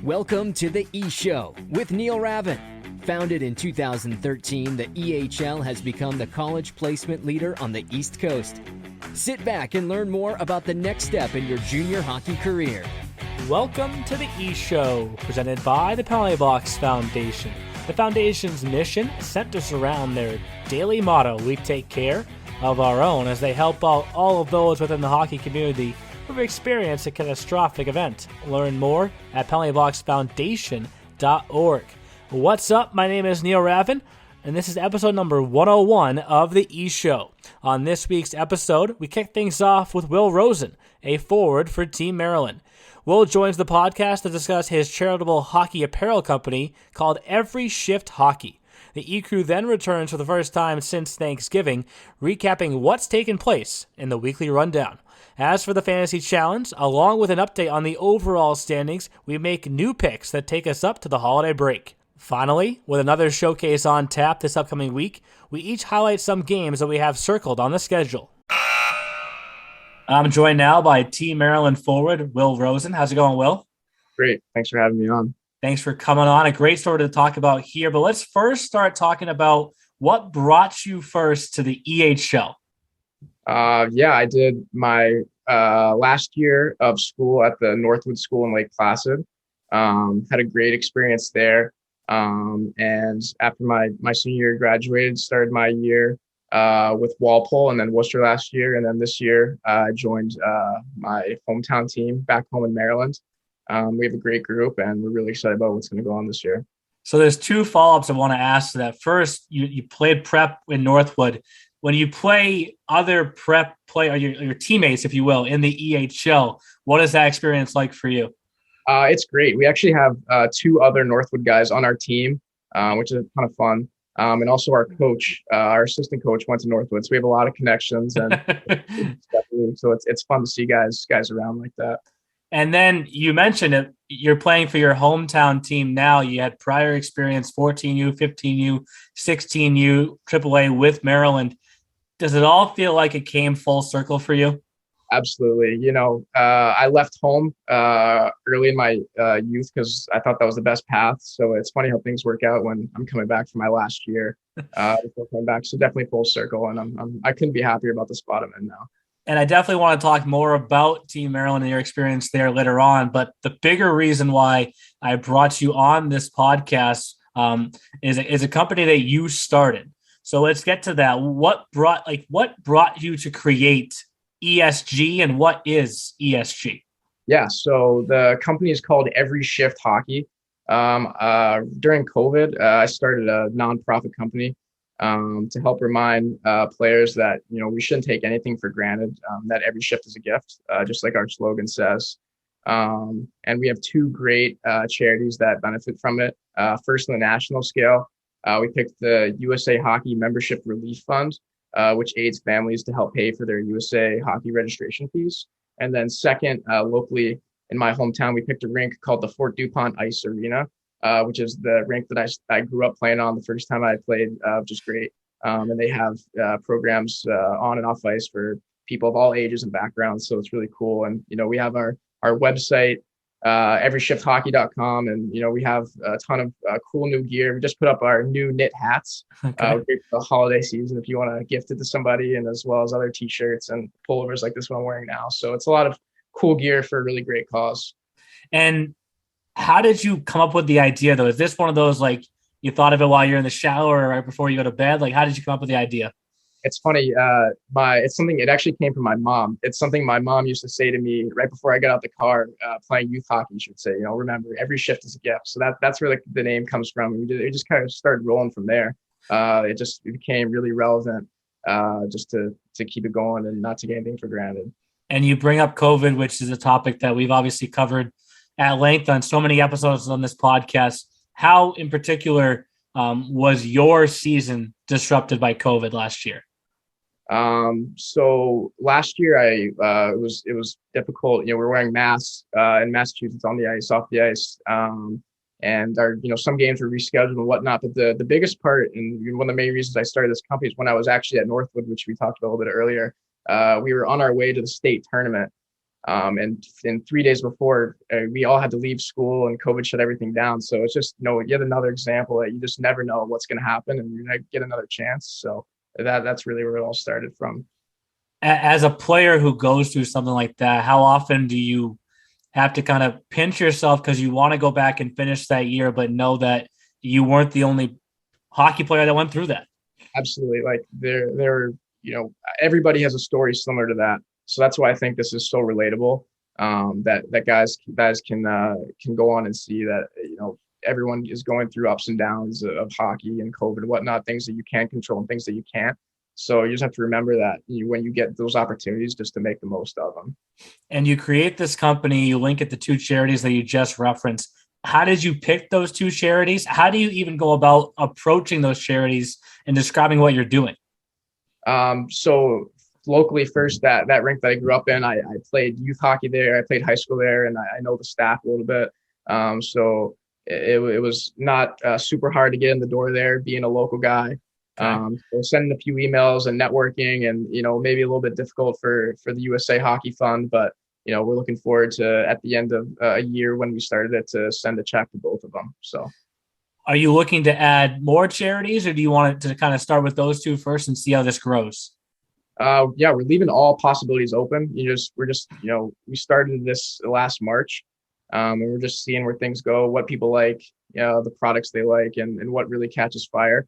Welcome to The E-Show with Neil Ravin. Founded in 2013, the EHL has become the college placement leader on the East Coast. Sit back and learn more about the next step in your junior hockey career. Welcome to The E-Show, presented by the Penalty Box Foundation. The Foundation's mission centers around their daily motto, we take care of our own, as they help out all of those within the hockey community who've experienced a catastrophic event. Learn more at penaltyboxfoundation.org. What's up? My name is Neil Ravin, and this is episode number 101 of The E-Show. On this week's episode, we kick things off with Will Rosen, a forward for Team Maryland. Will joins the podcast to discuss his charitable hockey apparel company called Every Shift Hockey. The Ecru then returns for the first time since Thanksgiving, recapping what's taken place in the weekly rundown. As for the Fantasy Challenge, along with an update on the overall standings, we make new picks that take us up to the holiday break. Finally, with another showcase on tap this upcoming week, we each highlight some games that we have circled on the schedule. I'm joined now by Team Maryland forward, Will Rosen. How's it going, Will? Great. Thanks for having me on. Thanks for coming on. A great story to talk about here, but let's first start talking about what brought you first to the EHL. I did my last year of school at the Northwood School in Lake Placid. Had a great experience there. And after my senior year, graduated, started my year with Walpole and then Worcester last year. And then this year, I joined my hometown team back home in Maryland. We have a great group, and we're really excited about what's going to go on this year. So there's two follow-ups I want to ask to that. First, you played prep in Northwood. When you play other prep play, or your teammates, if you will, in the EHL, what is that experience like for you? It's great. We actually have two other Northwood guys on our team, which is a ton of fun. And also our coach, our assistant coach, went to Northwood, so we have a lot of connections, and so it's fun to see guys around like that. And then you mentioned it, you're playing for your hometown team now. You had prior experience, 14U, 15U, 16U, AAA with Maryland. Does it all feel like it came full circle for you? Absolutely. I left home early in my youth because I thought that was the best path. So it's funny how things work out when I'm coming back for my last year before coming back. So definitely full circle, and I couldn't be happier about the spot I'm in now. And I definitely want to talk more about Team Maryland and your experience there later on. But the bigger reason why I brought you on this podcast is a company that you started. So let's get to that. What brought you to create ESG, and what is ESG? Yeah, so the company is called Every Shift Hockey. During COVID, I started a nonprofit company to help remind players that we shouldn't take anything for granted. That every shift is a gift, just like our slogan says. And we have two great charities that benefit from it. First, on the national scale, we picked the USA Hockey Membership Relief Fund, which aids families to help pay for their USA Hockey registration fees. And then second, locally in my hometown, we picked a rink called the Fort DuPont Ice Arena, which is the rink that I grew up playing on the first time I played, which is great. And they have programs on and off ice for people of all ages and backgrounds. So it's really cool. And, we have our website, everyshifthhockey.com. And, we have a ton of cool new gear. We just put up our new knit hats for the holiday season if you want to gift it to somebody, and as well as other t-shirts and pullovers like this one I'm wearing now. So it's a lot of cool gear for a really great cause. And how did you come up with the idea, though? Is this one of those, like, you thought of it while you're in the shower or right before you go to bed? Like, how did you come up with the idea? It's funny. It actually came from my mom. It's something my mom used to say to me right before I got out the car, playing youth hockey. She would say, remember, every shift is a gift. So that's where the name comes from. It just kind of started rolling from there. It became really relevant, just to keep it going and not take anything for granted. And you bring up COVID, which is a topic that we've obviously covered at length on so many episodes on this podcast. How in particular was your season disrupted by COVID last year? So last year it was difficult. We're wearing masks in Massachusetts on the ice, off the ice. And our, some games were rescheduled and whatnot. But the biggest part, and one of the main reasons I started this company, is when I was actually at Northwood, which we talked about a little bit earlier. We were on our way to the state tournament. And 3 days before, we all had to leave school and COVID shut everything down. So it's just, yet another example that you just never know what's going to happen and you're going to get another chance. So that's really where it all started from. As a player who goes through something like that, how often do you have to kind of pinch yourself because you want to go back and finish that year, but know that you weren't the only hockey player that went through that? Absolutely. Like everybody has a story similar to that. So that's why I think this is so relatable. That guys can go on and see that, everyone is going through ups and downs of hockey and COVID and whatnot, things that you can control and things that you can't. So you just have to remember that when you get those opportunities, just to make the most of them. And you create this company, you link it to 2 charities that you just referenced. How did you pick those 2 charities? How do you even go about approaching those charities and describing what you're doing? So locally first, that rink that I grew up in, I played youth hockey there. I played high school there, and I know the staff a little bit. So it was not super hard to get in the door there, being a local guy. So sending a few emails and networking, and maybe a little bit difficult for the USA Hockey Fund, but we're looking forward to, at the end of a year when we started it, to send a check to both of them. So are you looking to add more charities, or do you want it to kind of start with those 2 first and see how this grows? Yeah, we're leaving all possibilities open. We started this last March, and we're just seeing where things go, what people like, the products they like, and what really catches fire.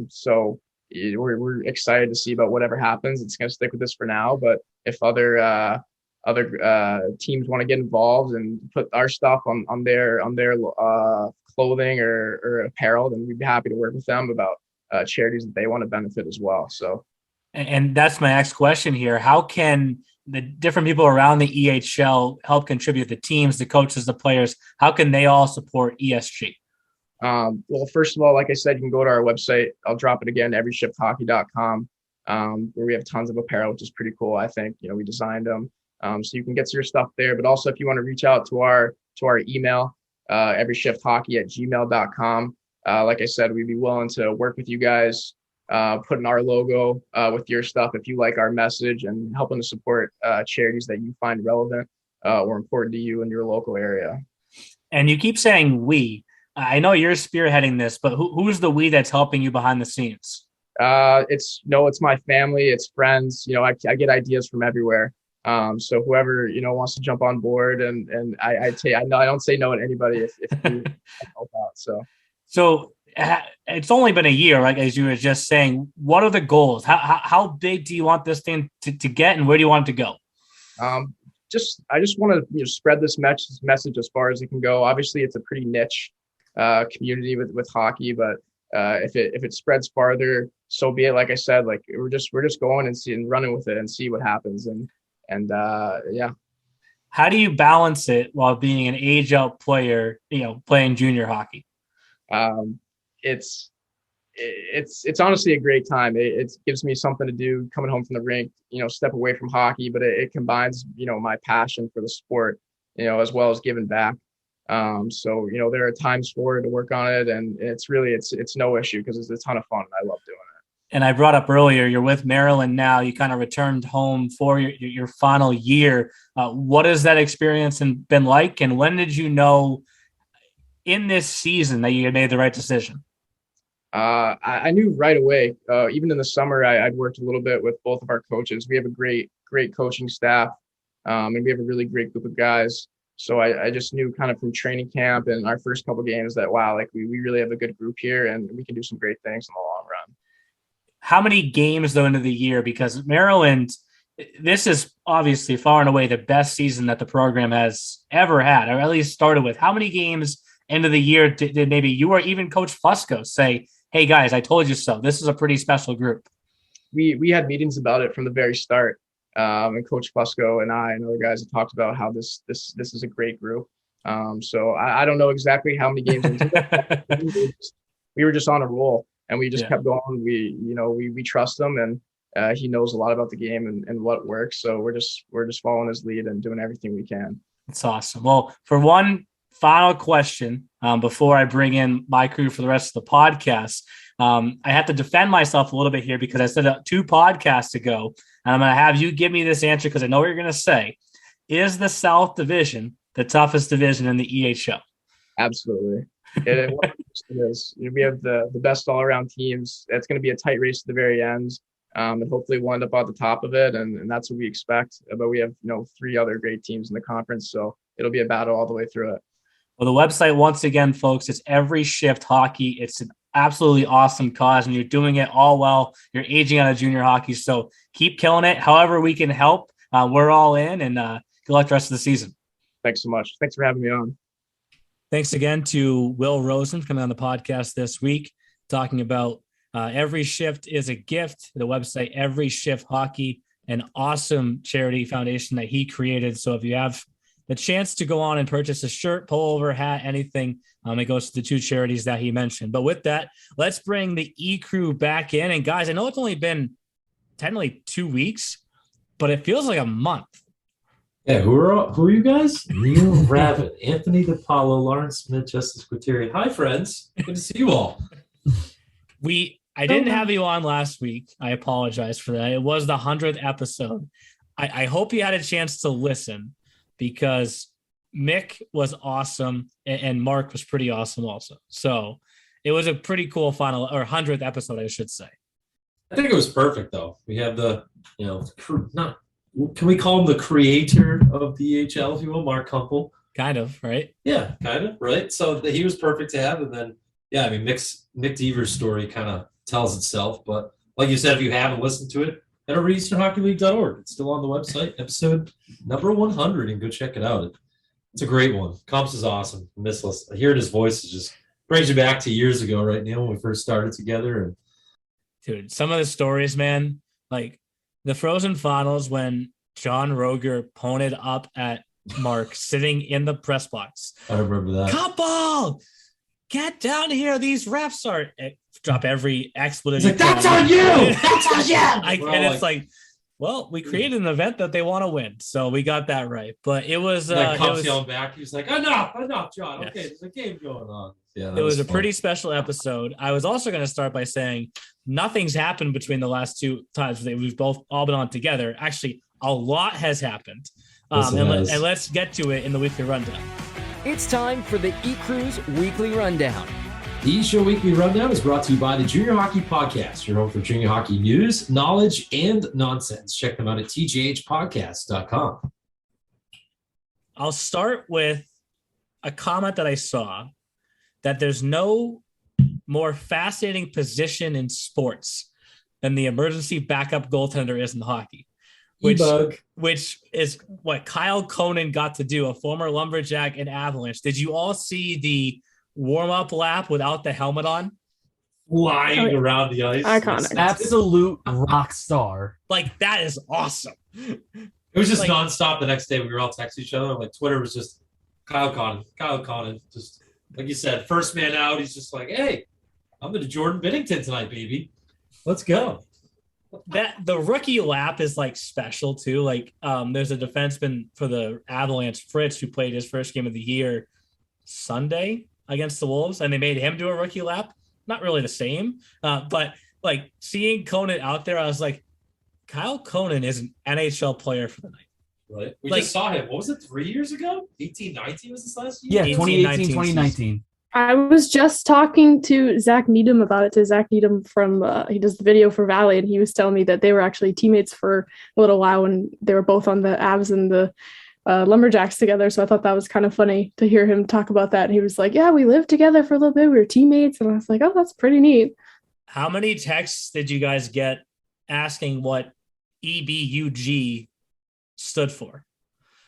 So we're excited to see about whatever happens. It's going to stick with this for now, but if other teams want to get involved and put our stuff on their clothing or apparel, then we'd be happy to work with them about charities that they want to benefit as well. So, and that's my next question here. How can the different people around the EHL help contribute? The teams, the coaches, the players, how can they all support ESG? Well, first of all, like I said, you can go to our website. I'll drop it again, everyshifthockey.com, where we have tons of apparel, which is pretty cool. I think, we designed them. So you can get your stuff there, but also if you want to reach out to our email, everyshifthockey@gmail.com. Like I said, we'd be willing to work with you guys, putting our logo with your stuff if you like our message, and helping to support charities that you find relevant or important to you in your local area. And you keep saying we. I know you're spearheading this, but who's the we that's helping you behind the scenes? It's my family, it's friends. I get ideas from everywhere. So whoever wants to jump on board, and I don't say no to anybody if you help out. So it's only been a year, right? As you were just saying, what are the goals? How big do you want this thing to get, and where do you want it to go? I just want to spread this message as far as it can go. Obviously, it's a pretty niche community with hockey, but if it spreads farther, so be it. Like I said, like we're just going and running with it and see what happens. And yeah. How do you balance it while being an age out player, playing junior hockey? It's honestly a great time. It gives me something to do coming home from the rink, step away from hockey, but it combines, my passion for the sport, as well as giving back. So, there are times for it to work on it, and it's no issue because it's a ton of fun and I love doing it. And I brought up earlier, you're with Maryland now. You kind of returned home for your final year. What has that experience been like? And when did you know in this season that you had made the right decision? I knew right away. Even in the summer, I'd worked a little bit with both of our coaches. We have a great coaching staff, and we have a really great group of guys. So I just knew kind of from training camp and our first couple of games that, wow, like we really have a good group here and we can do some great things in the long run. How many games though into the year? Because Maryland, this is obviously far and away the best season that the program has ever had, or at least started with. How many games into the year did maybe you or even Coach Fusco say, hey guys, I told you so. This is a pretty special group. We had meetings about it from the very start. And Coach Fusco and I and other guys have talked about how this is a great group. So I don't know exactly how many games into it. We were just on a roll and we just kept going. We trust him, and he knows a lot about the game and what works. So we're just following his lead and doing everything we can. That's awesome. Well, for one final question, before I bring in my crew for the rest of the podcast, I have to defend myself a little bit here because I said 2 podcasts ago, and I'm going to have you give me this answer because I know what you're going to say. is the South Division the toughest division in the EHL? Absolutely. It is. We have the best all-around teams. It's going to be a tight race to the very end, and hopefully we'll end up at the top of it, and that's what we expect. But we have 3 other great teams in the conference, so it'll be a battle all the way through it. Well, the website, once again, folks, it's Every Shift Hockey. It's an absolutely awesome cause, and you're doing it all well. You're aging out of junior hockey, so keep killing it. However we can help, we're all in, and good luck the rest of the season. Thanks so much. Thanks for having me on. Thanks again to Will Rosen for coming on the podcast this week, talking about Every Shift is a Gift, the website Every Shift Hockey, an awesome charity foundation that he created. So if you have the chance to go on and purchase a shirt, pullover, hat, anything, it goes to the 2 charities that he mentioned. But with that, let's bring the Ecru back in. And guys, I know it's only been technically 2 weeks, but it feels like a month. Yeah, who are you guys? Neil Rabbit, Anthony DePaulo, Lawrence Smith, Justice Quateri. Hi, friends. Good to see you all. I didn't have you on last week. I apologize for that. It was the 100th episode. I hope you had a chance to listen, because Mick was awesome and Mark was pretty awesome also. So it was a pretty cool final, or 100th episode, I should say. I think it was perfect, though. We have the, can we call him the creator of the EHL, if you will, Mark Kumpel? Kind of, right? Yeah, kind of, right? So he was perfect to have. And then, yeah, I mean, Mick Deaver's story kind of tells itself. But like you said, if you haven't listened to it, head over to easternhockeyleague.org. It's still on the website, episode number 100, and go check it out. It's a great one. Comps is awesome. Missless. Hearing his voice is just brings you back to years ago, right, Neil, when we first started together. And dude, some of the stories, man, like the Frozen Finals when John Roger poned up at Mark sitting in the press box. I remember that. Couple, get down here. These refs are drop every expletive. He's like, that's on you. That's on you. And it's like, well, we created an event that they want to win, so we got that right. But it was Cups yelling back. He was like, enough, John. Yes. Okay, there's a game going on. Yeah, it was a pretty special episode. I was also going to start by saying nothing's happened between the last 2 times that we've all been on together. Actually, a lot has happened. And let's get to it in the weekly rundown. It's time for the Ecru's Weekly Rundown. The E-Show Weekly Rundown is brought to you by the Junior Hockey Podcast, your home for junior hockey news, knowledge, and nonsense. Check them out at tjhpodcast.com. I'll start with a comment that I saw, that there's no more fascinating position in sports than the emergency backup goaltender is in hockey. Which is what Kyle Conan got to do, a former Lumberjack and Avalanche. Did you all see the warm-up lap without the helmet on? Flying around the ice. Iconic. Absolute rock star. Like, that is awesome. It was just nonstop the next day. We were all texting each other. Like, Twitter was just Kyle Conan. Just like you said, first man out. He's just like, hey, I'm the Jordan Binnington tonight, baby. Let's go. That the rookie lap is like special too. Like there's a defenseman for the Avalanche, Fritz, who played his first game of the year Sunday against the Wolves, and they made him do a rookie lap. Not really the same, but like seeing Conan out there, I was like, Kyle Conan is an NHL player for the night. Right. We just saw him. What was it, 3 years ago? 18-19 was this last Yeah, year? 2018, 2019. I was just talking to Zach Needham about it, to Zach Needham from, he does the video for Valley, and he was telling me that they were actually teammates for a little while when they were both on the Avs and the Lumberjacks together. So I thought that was kind of funny to hear him talk about that. And he was like, yeah, we lived together for a little bit. We were teammates. And I was like, oh, that's pretty neat. How many texts did you guys get asking what EBUG stood for?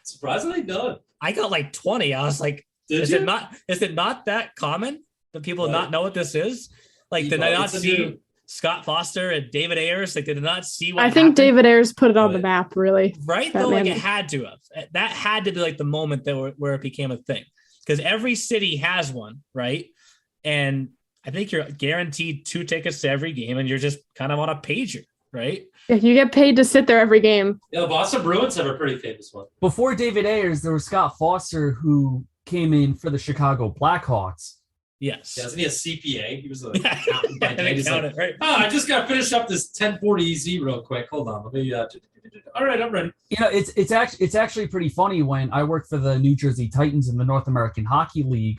Surprisingly none. I got like 20. I was like, is it not that common that people not know what this is? Like, did I not see Scott Foster and David Ayers? Like, did I not see what I think David Ayers put it on the map, really. Right? Though, like, it had to have. That had to be like the moment that where it became a thing. Because every city has one, right? And I think you're guaranteed 2 tickets to every game, and you're just kind of on a pager, right? Yeah, you get paid to sit there every game. Yeah, the Boston Bruins have a pretty famous one. Before David Ayers, there was Scott Foster, who came in for the Chicago Blackhawks. Yes. Yeah, isn't he a CPA? He was a Yeah. accountant by day. He's like, Accountant, right? I just got to finish up this 1040 EZ real quick. Hold on. Let me. All right, I'm ready. It's actually pretty funny. When I worked for the New Jersey Titans in the North American Hockey League,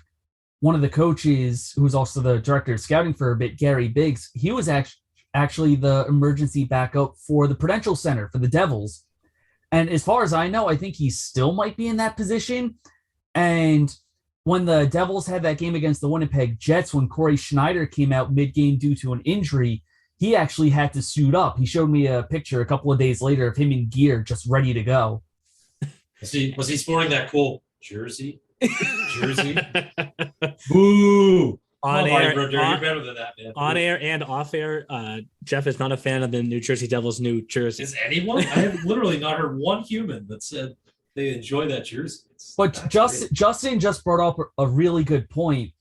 one of the coaches, who was also the director of scouting for a bit, Gary Biggs, he was actually the emergency backup for the Prudential Center for the Devils. And as far as I know, I think he still might be in that position. And when the Devils had that game against the Winnipeg Jets, when Corey Schneider came out mid-game due to an injury, he actually had to suit up. He showed me a picture a couple of days later of him in gear, just ready to go. Was he sporting that cool jersey? Boo! On air, you're better than that, man. On air and off air, Jeff is not a fan of the New Jersey Devils' new jersey. Is anyone? I have literally not heard one human that said they enjoy that jersey. But Justin just brought up a really good point.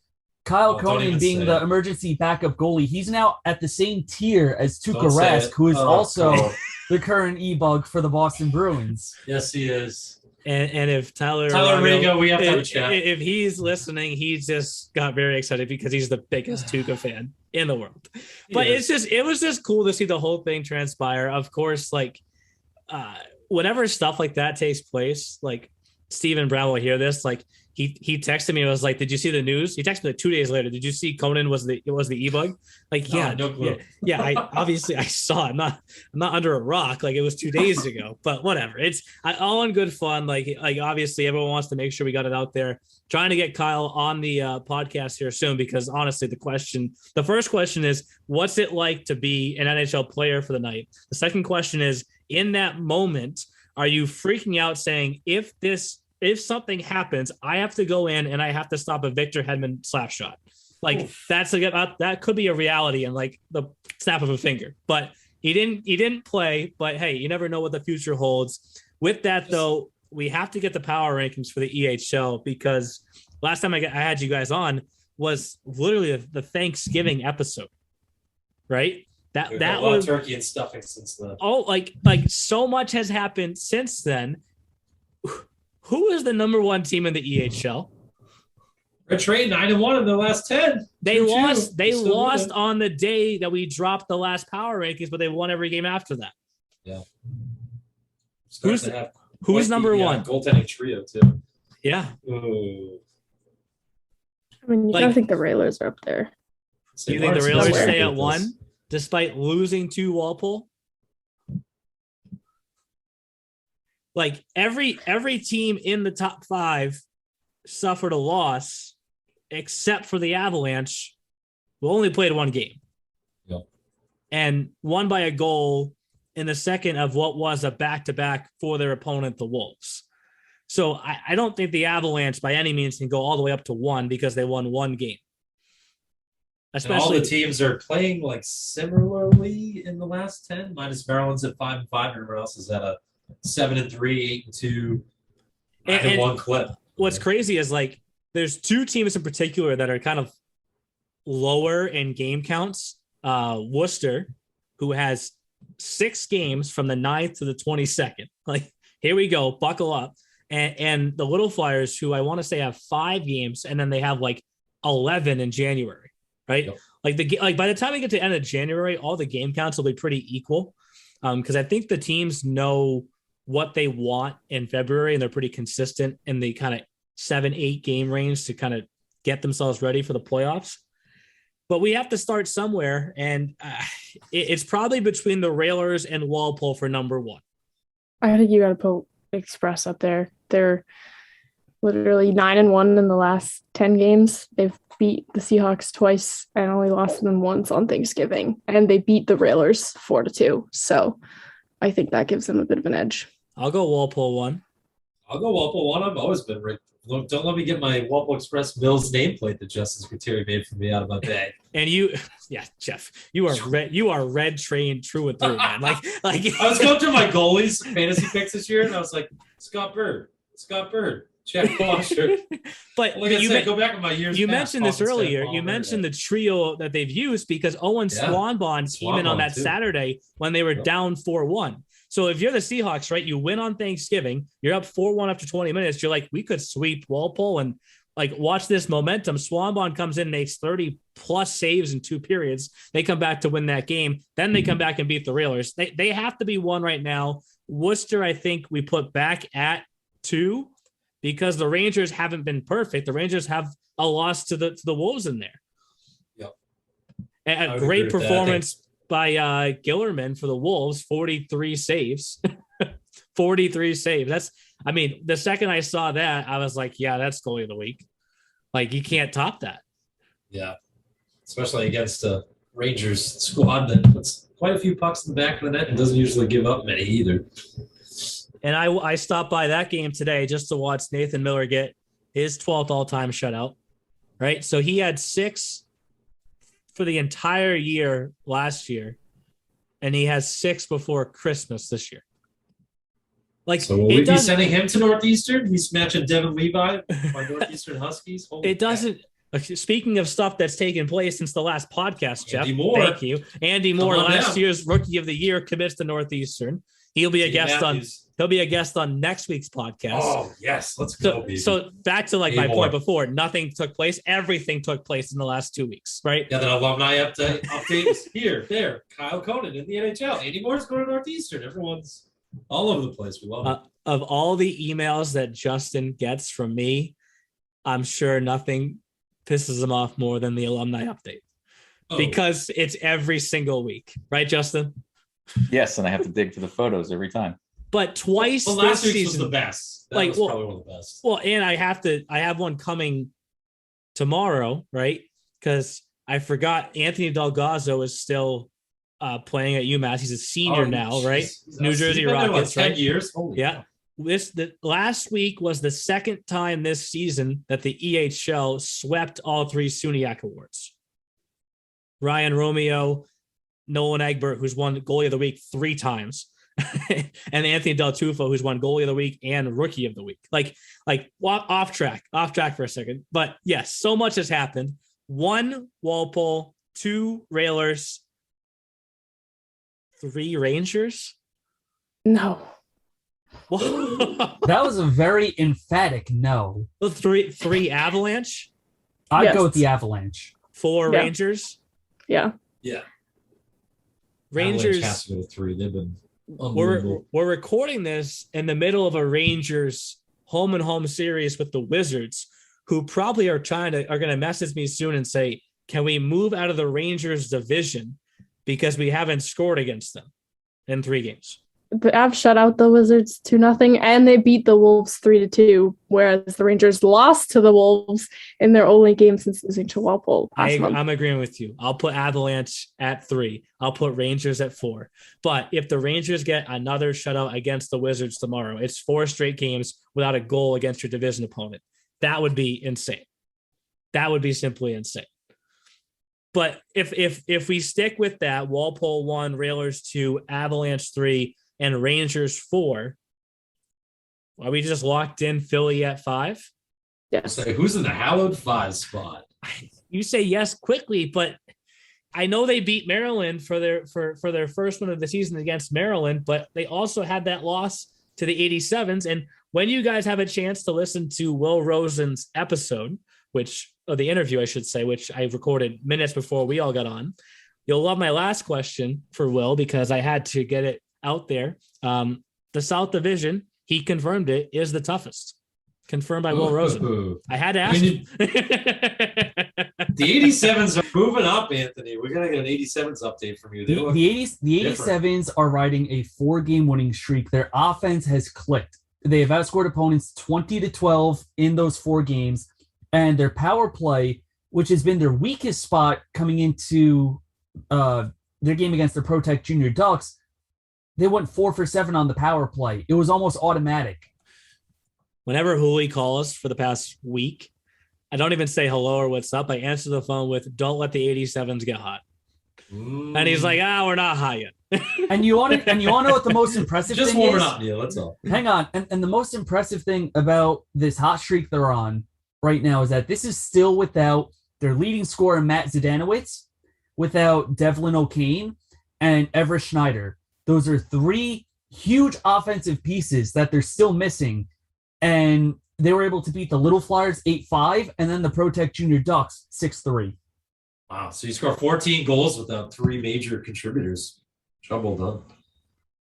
Kyle Conan being the emergency backup goalie, he's now at the same tier as Tuukka Rask, who is also the current e-bug for the Boston Bruins. Yes, he is. And if Tyler Rigo, we have to have a chat. If he's listening, he just got very excited because he's the biggest Tuukka fan in the world. But it was just cool to see the whole thing transpire. Of course, like whenever stuff like that takes place, like Stephen Brown will hear this, like he texted me and was like, "Did you see the news?" He texted me like 2 days later. "Did you see Conan was the e-bug?" Like, yeah, no clue. Yeah. I saw it. I'm not under a rock. Like, it was 2 days ago, but whatever. It's all in good fun. Like obviously everyone wants to make sure we got it out there. Trying to get Kyle on the podcast here soon, because honestly, the first question is, what's it like to be an NHL player for the night? The second question is, in that moment, are you freaking out saying, if something happens, I have to go in and I have to stop a Victor Hedman slap shot? Like, that could be a reality in like the snap of a finger. But he didn't play. But hey, you never know what the future holds. With that, though, we have to get the power rankings for the EHL, because last time I had you guys on was literally the Thanksgiving episode, right? That was turkey and stuffing since then. Oh, like so much has happened since then. Who is the number one team in the EHL? Red Train 9-1 in the last 10. They lost on the day that we dropped the last power rankings, but they won every game after that. Yeah. Who's number one? Goaltending trio too. Yeah. Ooh. I mean, you gotta think the Railers are up there. Do you think the Railers stay at one despite losing to Walpole? Like every team in the top five suffered a loss, except for the Avalanche, who only played one game. Yep. And won by a goal in the second of what was a back-to-back for their opponent, the Wolves. So I don't think the Avalanche by any means can go all the way up to one, because they won one game. Especially, and all the teams are playing like similarly in the last 10, minus Maryland's at 5-5, and everyone else is at a 7-3, 8-2, 9-1 clip. What's crazy is like there's two teams in particular that are kind of lower in game counts. Worcester, who has 6 games from the 9th to the 22nd. Like, here we go, buckle up. And the Little Flyers, who I want to say have 5 games, and then they have like 11 in January, right? Yep. Like by the time we get to the end of January, all the game counts will be pretty equal, because I think the teams know what they want in February, and they're pretty consistent in the kind of 7-8 game range to kind of get themselves ready for the playoffs. But we have to start somewhere, and it's probably between the Railers and Walpole for number one. I think you got to put Express up there. They're literally 9-1 in the last 10 games. They've beat the Seahawks twice and only lost them once on Thanksgiving, and they beat the Railers 4-2. So I think that gives them a bit of an edge. I'll go Walpole 1. I'll go Walpole 1. I've always been right. Don't let me get my Walpole Express Mills nameplate that Justice Gutierrez made for me out of my bag. And Jeff, you are red train true and through, man. Like I was going through my goalies fantasy picks this year, and I was like, Scott Bird, Jack Washer. But like I said, go back in my years. You mentioned this earlier. You mentioned the trio that they've used, because Owen Swanbond came in on that too. Saturday when they were down 4-1. So if you're the Seahawks, right, you win on Thanksgiving, you're up 4-1 after 20 minutes. You're like, we could sweep Walpole, and Like, watch this momentum. Swanbond comes in, makes 30 plus saves in 2 periods. They come back to win that game. Then they come back and beat the Railers. They have to be 1 right now. Worcester, I think we put back at 2 because the Rangers haven't been perfect. The Rangers have a loss to the Wolves in there. Yep. And a great performance by Gillerman for the Wolves, 43 saves. 43 saves. The second I saw that, I was like, yeah, that's goalie of the week. Like, you can't top that. Yeah. Especially against a Rangers squad that puts quite a few pucks in the back of the net and doesn't usually give up many either. And I stopped by that game today just to watch Nathan Miller get his 12th all-time shutout, right? So he had 6 for the entire year last year, and he has 6 before Christmas this year. Like, so will we be sending him to Northeastern? He's matching Devin Levi by Northeastern Huskies. Holy it doesn't. Speaking of stuff that's taken place since the last podcast, Jeff, thank you. Andy Moore, last year's Rookie of the Year, commits to Northeastern. He'll be a guest on next week's podcast. Oh yes, let's go. So back to my point before, nothing took place. Everything took place in the last 2 weeks, right? Yeah, the alumni update is here, there. Kyle Conan in the NHL. Andy Moore's going to Northeastern. Everyone's all over the place. We love it. Of all the emails that Justin gets from me, I'm sure nothing pisses him off more than the alumni update because it's every single week, right, Justin? Yes, and I have to dig for the photos every time. But twice last this week's season was the best. That was probably one of the best. Well, and I have one coming tomorrow, right? Because I forgot Anthony Delgazzo is still playing at UMass. He's a senior now, right? New Jersey Rockets, right? 10 years. Holy yeah. The last week was the second time this season that the EHL swept all 3 SUNYAC awards. Ryan Romeo, Nolan Egbert, who's won goalie of the week 3 times, and Anthony Del Tufo, who's won goalie of the week and rookie of the week. Like off track for a second. But yes, so much has happened. 1 Walpole, 2 Railers, 3 Rangers. No. That was a very emphatic no. 3 Avalanche. I'd go with the Avalanche. 4 Rangers. Yeah. Yeah. Rangers has to go to 3. They've been we're recording this in the middle of a Rangers home and home series with the Wizards, who probably are going to message me soon and say, can we move out of the Rangers division because we haven't scored against them in 3 games? The Avs shut out the Wizards 2-0, and they beat the Wolves 3-2, whereas the Rangers lost to the Wolves in their only game since losing to Walpole last month. I'm agreeing with you. I'll put Avalanche at 3. I'll put Rangers at 4. But if the Rangers get another shutout against the Wizards tomorrow, it's 4 straight games without a goal against your division opponent. That would be insane. That would be simply insane. But if we stick with that, Walpole 1, Railers 2, Avalanche 3, and Rangers 4, are we just locked in Philly at 5? Yes. So who's in the hallowed 5 spot? You say yes quickly, but I know they beat Maryland for their first one of the season against Maryland, but they also had that loss to the 87s. And when you guys have a chance to listen to Will Rosen's episode, the interview, I should say, which I recorded minutes before we all got on, you'll love my last question for Will because I had to get it out there. The South Division, he confirmed it, is the toughest. Confirmed by Will Rosen. I had to ask him. The 87s are moving up, Anthony. We're going to get an 87s update from you. The 87s are riding a 4-game winning streak. Their offense has clicked. They have outscored opponents 20-12 in those 4 games, and their power play, which has been their weakest spot coming into their game against the ProTech Junior Ducks, they went 4 for 7 on the power play. It was almost automatic. Whenever Hooli calls for the past week, I don't even say hello or what's up. I answer the phone with, don't let the 87s get hot. And he's like, we're not hot yet. and you want to know what the most impressive just thing warming is? up, Neil. That's all. Hang on. And the most impressive thing about this hot streak they're on right now is that this is still without their leading scorer, Matt Zdanowicz, without Devlin O'Kane, and Everett Schneider. Those are 3 huge offensive pieces that they're still missing. And they were able to beat the Little Flyers 8-5, and then the ProTech Junior Ducks 6-3. Wow. So you scored 14 goals without 3 major contributors. Job well done.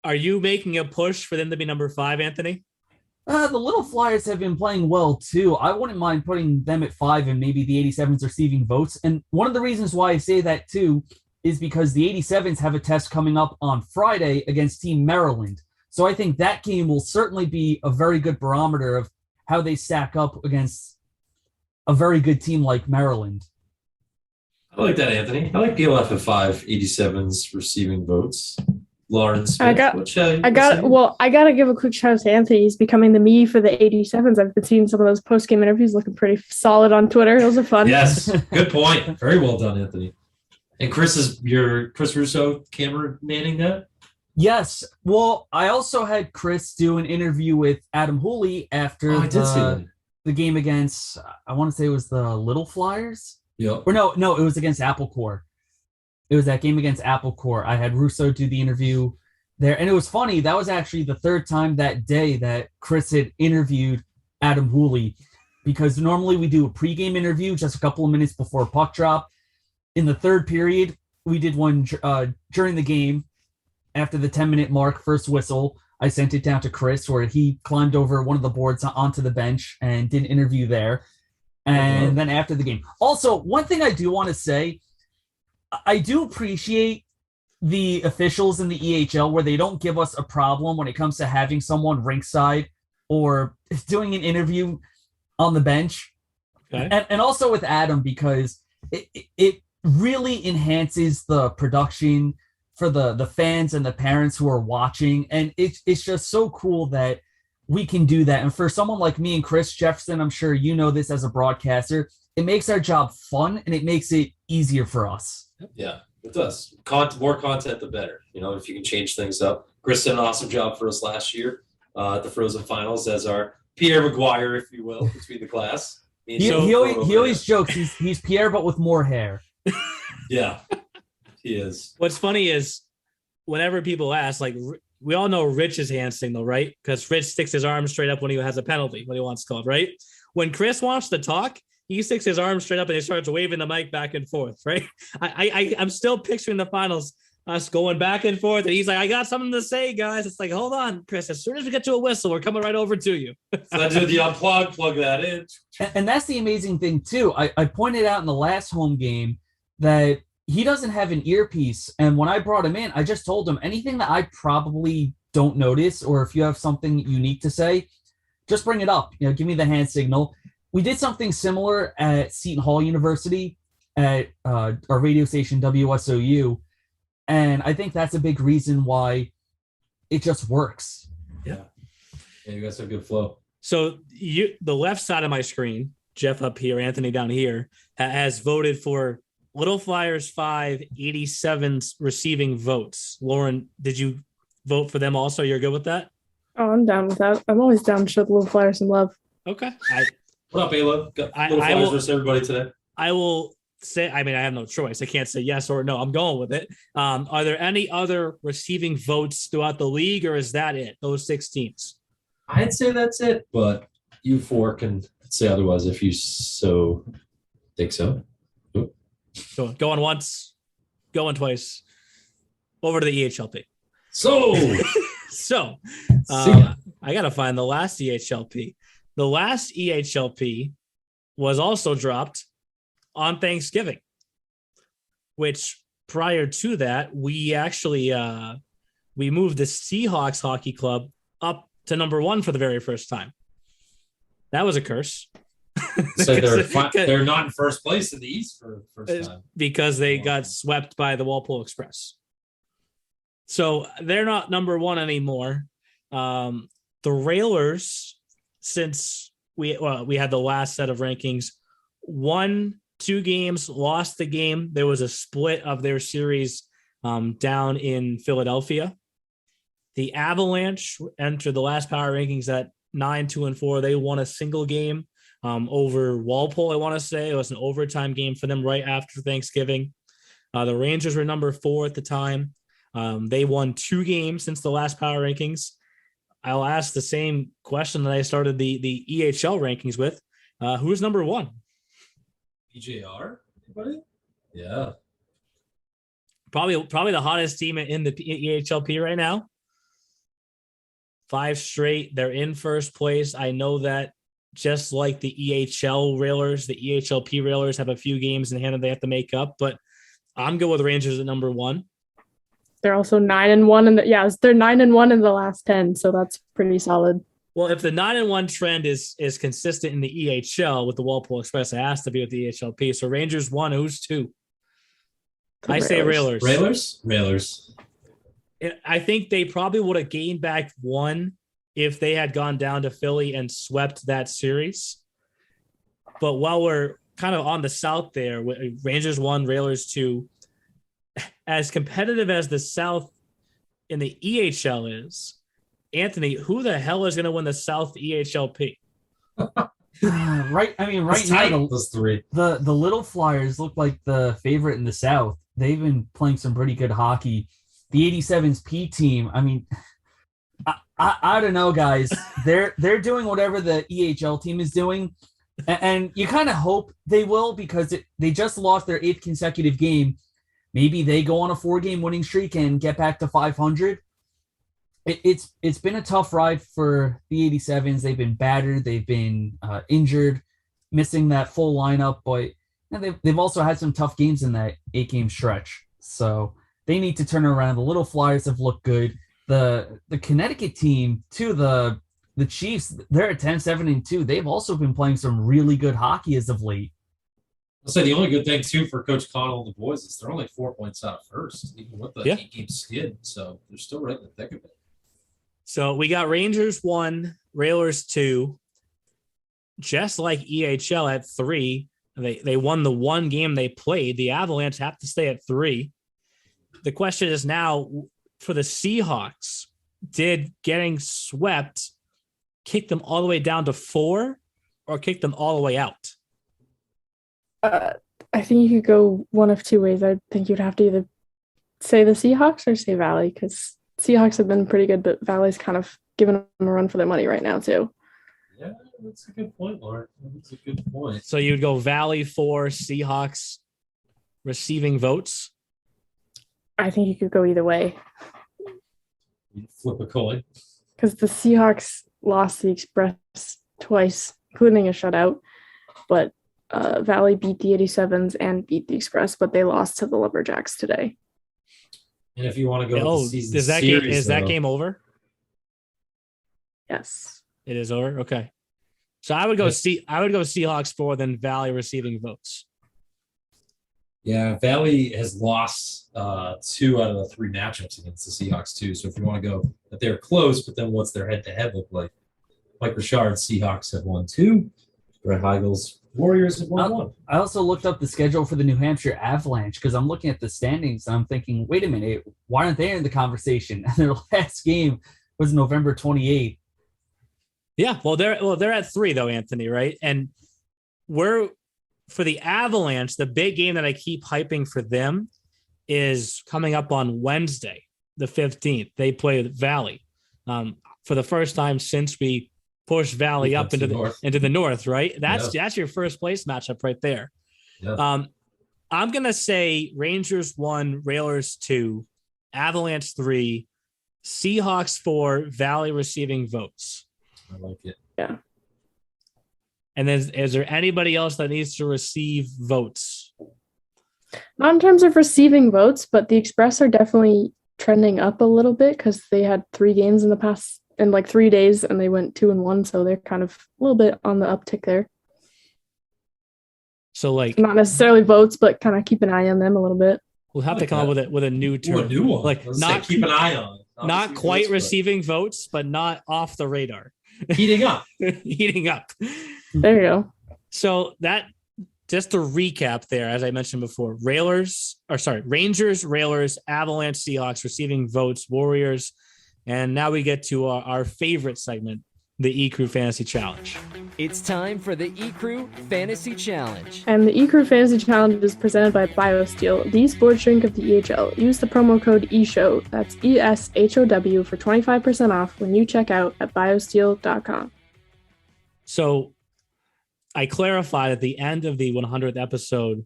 Are you making a push for them to be number 5, Anthony? The Little Flyers have been playing well, too. I wouldn't mind putting them at 5 and maybe the 87s receiving votes. And one of the reasons why I say that, too, is because the 87s have a test coming up on Friday against Team Maryland. So I think that game will certainly be a very good barometer of how they stack up against a very good team like Maryland. I like that, Anthony. I like BLF at 5, 87s receiving votes. Lawrence Smith, I gotta give a quick shout out to Anthony. He's becoming the me for the 87s. I've been seeing some of those post-game interviews looking pretty solid on Twitter. Those are fun. Yes, good point. Very well done, Anthony. And Chris Russo camera manning that? Yes. Well, I also had Chris do an interview with Adam Hooley after the game against, I want to say it was the Little Flyers. Yeah. Or no, it was against Apple Corps. It was that game against Apple Corps. I had Russo do the interview there. And it was funny. That was actually the third time that day that Chris had interviewed Adam Hooley, because normally we do a pregame interview just a couple of minutes before puck drop. In the third period, we did one during the game. After the 10-minute mark, first whistle, I sent it down to Chris, where he climbed over one of the boards onto the bench and did an interview there. And then after the game. Also, one thing I do want to say, I do appreciate the officials in the EHL where they don't give us a problem when it comes to having someone rinkside or doing an interview on the bench. Okay. And also with Adam, because it really enhances the production for the fans and the parents who are watching. And it's just so cool that we can do that. And for someone like me and Chris Jefferson, I'm sure you know this as a broadcaster, it makes our job fun and it makes it easier for us. Yeah, it does. More content, the better. You know, if you can change things up. Chris did an awesome job for us last year at the Frozen Finals as our Pierre Maguire, if you will, between the class. He always jokes he's Pierre, but with more hair. Yeah, he is. What's funny is whenever people ask, like, we all know Rich's hand signal, right? Because Rich sticks his arm straight up when he has a penalty, when he wants called, right? When Chris wants to talk, he sticks his arm straight up and he starts waving the mic back and forth, right? I'm still picturing the finals, us going back and forth, and he's like, I got something to say, guys. It's like, hold on, Chris. As soon as we get to a whistle, we're coming right over to you. So I do the unplug, plug that in. And that's the amazing thing, too. I pointed out in the last home game that he doesn't have an earpiece. And when I brought him in, I just told him anything that I probably don't notice, or if you have something unique to say, just bring it up. You know, give me the hand signal. We did something similar at Seton Hall University at our radio station WSOU. And I think that's a big reason why it just works. Yeah, you got some good flow. So the left side of my screen, Jeff up here, Anthony down here, has voted for Little Flyers 5, 87 receiving votes. Lauren, did you vote for them also? You're good with that? Oh, I'm down with that. I'm always down to show the Little Flyers some love. Okay. What up, Ayla? Got Little Flyers versus everybody today. I will say, I have no choice. I can't say yes or no. I'm going with it. Are there any other receiving votes throughout the league, or is that it? Those 6 teams? I'd say that's it, but you 4 can say otherwise if you so think so. So going once, going twice. Over to the EHLP. So I got to find the last EHLP. The last EHLP was also dropped on Thanksgiving, which prior to that, we actually we moved the Seahawks Hockey Club up to number 1 for the very first time. That was a curse. So they're not in first place in the East for the first time. Because they got swept by the Walpole Express. So they're not number 1 anymore. The Railers, since we had the last set of rankings, won 2 games, lost the game. There was a split of their series down in Philadelphia. The Avalanche entered the last power rankings at 9-2-4. They won a single game over Walpole, I want to say. It was an overtime game for them right after Thanksgiving. The Rangers were number 4 at the time. They won 2 games since the last power rankings. I'll ask the same question that I started the EHL rankings with. Who's number one? PJR? Anybody? Yeah. Probably the hottest team in the EHLP right now. 5 straight. They're in first place. I know that just like the EHL Railers, the EHLP Railers have a few games in hand that they have to make up, but I'm good with Rangers at number one. They're also 9-1 they're 9-1 in the last 10, so that's pretty solid. Well, if the 9-1 trend is consistent in the EHL with the Walpole Express, it has to be with the EHLP. So Rangers 1, who's 2? I say Railers. Railers. I think they probably would have gained back 1 if they had gone down to Philly and swept that series. But while we're kind of on the South there, Rangers 1, Railers 2, as competitive as the South in the EHL is, Anthony, who the hell is going to win the South EHLP? Right now, those three. The Little Flyers look like the favorite in the South. They've been playing some pretty good hockey. The 87's P team, I mean, I don't know, guys. They're doing whatever the EHL team is doing, and you kind of hope they will because they just lost their 8th consecutive game. Maybe they go on a 4-game winning streak and get back to 500. It's been a tough ride for the 87s. They've been battered. They've been injured, missing that full lineup. But they've also had some tough games in that 8-game stretch. So they need to turn around. The Little Flyers have looked good. The Connecticut team, too, the Chiefs, they're at 10-7-2. They've also been playing some really good hockey as of late. I'll say the only good thing, too, for Coach Connell and the boys is they're only 4 points out of first, even with the 8-game skid. So they're still right in the thick of it. So we got Rangers 1, Railers 2. Just like EHL at 3, they won the 1 game they played. The Avalanche have to stay at 3. The question is now, for the Seahawks, did getting swept kick them all the way down to 4 or kick them all the way out? I think you could go one of 2 ways. I think you'd have to either say the Seahawks or say Valley, because Seahawks have been pretty good, but Valley's kind of giving them a run for their money right now, too. Yeah, that's a good point, Mark. That's a good point. So you'd go Valley 4, Seahawks receiving votes? I think you could go either way. Flip a coin. Because the Seahawks lost the Express twice, including a shutout, but Valley beat the 87s and beat the Express, but they lost to the Lumberjacks today. And if you want to go with the season series, is that game over? Yes. It is over? Okay. So I would go Seahawks 4, then Valley receiving votes. Yeah, Valley has lost 2 out of the 3 matchups against the Seahawks, too. So if you want to go that they're close, but then what's their head-to-head look like? Mike Richard's Seahawks have won 2. Brett Heigl's Warriors have won 1. I also looked up the schedule for the New Hampshire Avalanche because I'm looking at the standings and I'm thinking, wait a minute, why aren't they in the conversation? And their last game was November 28th. Yeah, they're at 3 though, Anthony, right? And for the Avalanche, the big game that I keep hyping for them is coming up on Wednesday, the 15th. They play Valley for the first time since we pushed Valley up into the north, right? That's your first place matchup right there. Yeah. I'm gonna say Rangers 1, Railers 2, Avalanche 3, Seahawks 4, Valley receiving votes. I like it. Yeah. And then is there anybody else that needs to receive votes? Not in terms of receiving votes, but the Express are definitely trending up a little bit because they had 3 games in the past in like 3 days and they went 2-1. So they're kind of a little bit on the uptick there. So like not necessarily votes, but kind of keep an eye on them a little bit. We'll have to come up with a new term. A new one. Like not keep an eye on. Not quite receiving votes, but not off the radar. Heating up. Heating up. There you go. So that, just to recap there, as I mentioned before, Rangers, Railers, Avalanche, Seahawks receiving votes, Warriors. And now we get to our favorite segment, the Ecru Fantasy Challenge. It's time for the Ecru Fantasy Challenge. And the Ecru Fantasy Challenge is presented by BioSteel, the sports drink of the EHL. Use the promo code ESHOW, that's ESHOW, for 25% off when you check out at biosteel.com. So I clarified at the end of the 100th episode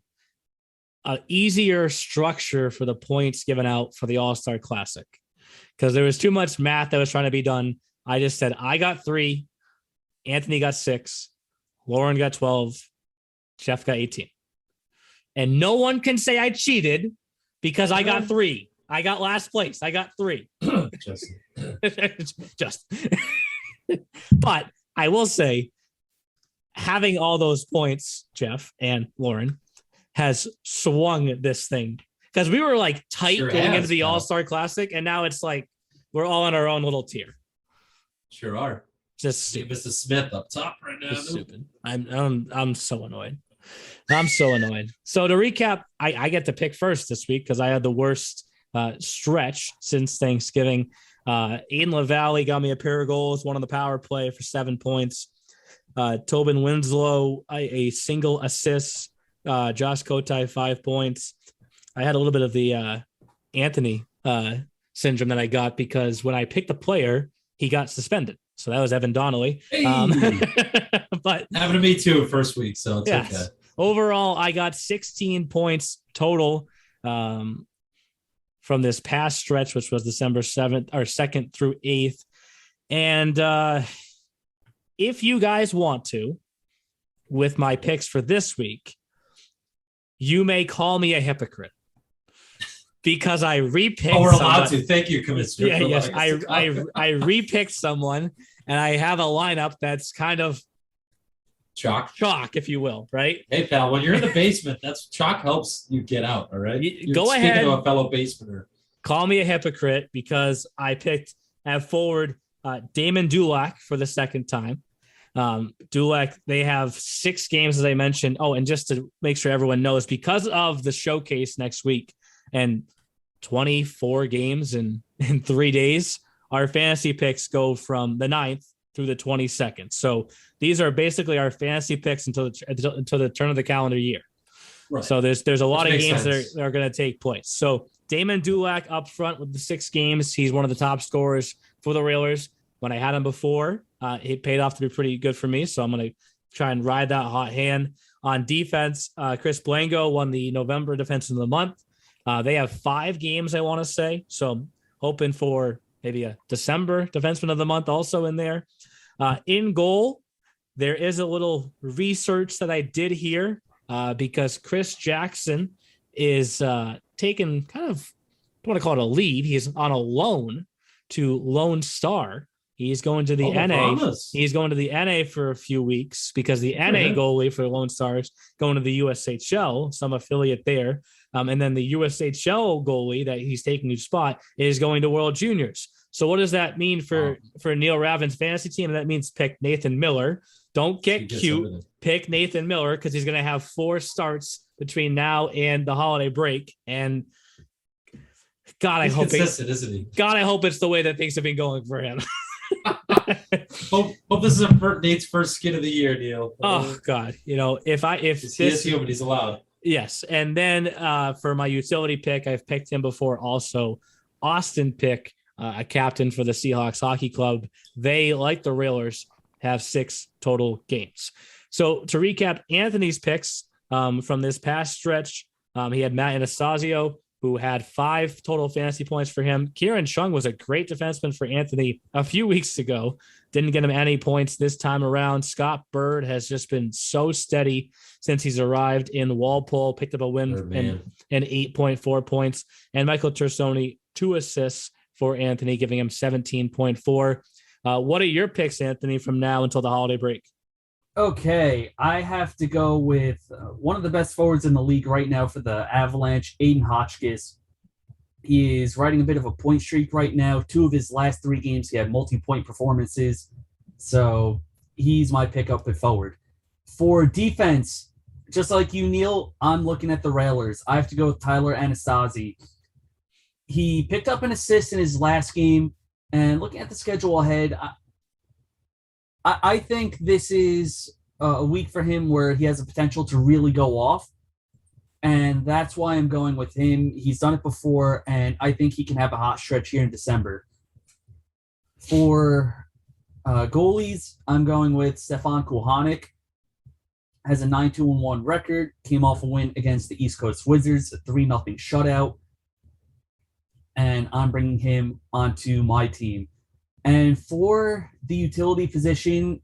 an easier structure for the points given out for the All-Star Classic, because there was too much math that was trying to be done. I just said I got 3, Anthony got 6, Lauren got 12, Jeff got 18. And no one can say I cheated because I got 3. I got last place. I got 3. Just. But I will say, having all those points, Jeff and Lauren, has swung this thing, because we were like tight going into the All-Star Classic, and now it's like we're all in our own little tier. Sure are. Just stupid. Mr. Smith up top right now. Just stupid. I'm so annoyed. I'm so annoyed. So to recap, I get to pick first this week because I had the worst stretch since Thanksgiving. Aidan LaValle got me a pair of goals, one on the power play for 7 points. Tobin Winslow, a single assist. Josh Kotai, 5 points. I had a little bit of the Anthony syndrome that I got because when I picked the player, he got suspended. So that was Evan Donnelly. Hey. But happened to me too first week, so it's okay. Overall, I got 16 points total from this past stretch, which was December 7th or 2nd through 8th. And if you guys want to, with my picks for this week, you may call me a hypocrite because I repicked. Oh, we're allowed to. Thank you, Commissioner. Yeah, yes. I repicked someone, and I have a lineup that's kind of chalk, if you will, right? Hey, pal, when you're in the basement, that's chalk helps you get out. All right. Go ahead. Speaking of a fellow basementer, call me a hypocrite because I picked at forward Damon Dulac for the second time. Dulac, they have 6 games, as I mentioned. Oh, and just to make sure everyone knows, because of the showcase next week and 24 games in 3 days, our fantasy picks go from the 9th through the 22nd. So these are basically our fantasy picks until the turn of the calendar year. Right. So there's a lot of games that are going to take place. So Damon Dulac up front with the 6 games. He's one of the top scorers for the Railers. When I had him before, it paid off to be pretty good for me. So I'm going to try and ride that hot hand. On defense, Chris Blanco won the November Defenseman of the Month. They have 5 games, I want to say. So I'm hoping for maybe a December Defenseman of the Month also in there. In goal, there is a little research that I did here because Chris Jackson is taking kind of, I want to call it a leave. He's on a loan to Lone Star. He's going to the NA. Promise. He's going to the NA for a few weeks because the NA goalie for Lone Stars going to the USHL, some affiliate there. And then the USHL goalie that he's taking his spot is going to World Juniors. So what does that mean for Neil Ravin's fantasy team? That means pick Nathan Miller. Don't get cute. Pick Nathan Miller because he's going to have 4 starts between now and the holiday break. And God, he's consistent, isn't he? God, I hope it's the way that things have been going for him. hope this is Nate's first skid of the year, Neil. Oh God, if he is human, he's allowed. Yes, and then for my utility pick, I've picked him before. Also, Austin Pick, a captain for the Seahawks Hockey Club. They, like the Railers, have 6 total games. So to recap, Anthony's picks from this past stretch, he had Matt Anastasio, who had 5 total fantasy points for him. Kieran Chung was a great defenseman for Anthony a few weeks ago. Didn't get him any points this time around. Scott Bird has just been so steady since he's arrived in Walpole, picked up a win and 8.4 points. And Michael Tersoni, 2 assists for Anthony, giving him 17.4. What are your picks, Anthony, from now until the holiday break? Okay, I have to go with one of the best forwards in the league right now for the Avalanche, Aidan Hotchkiss. He is riding a bit of a point streak right now. 2 of his last 3 games, he had multi-point performances. So he's my pickup at forward. For defense, just like you, Neil, I'm looking at the Railers. I have to go with Tyler Anastasi. He picked up an assist in his last game, and looking at the schedule ahead, I think this is a week for him where he has the potential to really go off. And that's why I'm going with him. He's done it before, and I think he can have a hot stretch here in December. For goalies, I'm going with Stefan Kuhanik. Has a 9-2-1 record. Came off a win against the East Coast Wizards, a 3-0 shutout. And I'm bringing him onto my team. And for the utility position,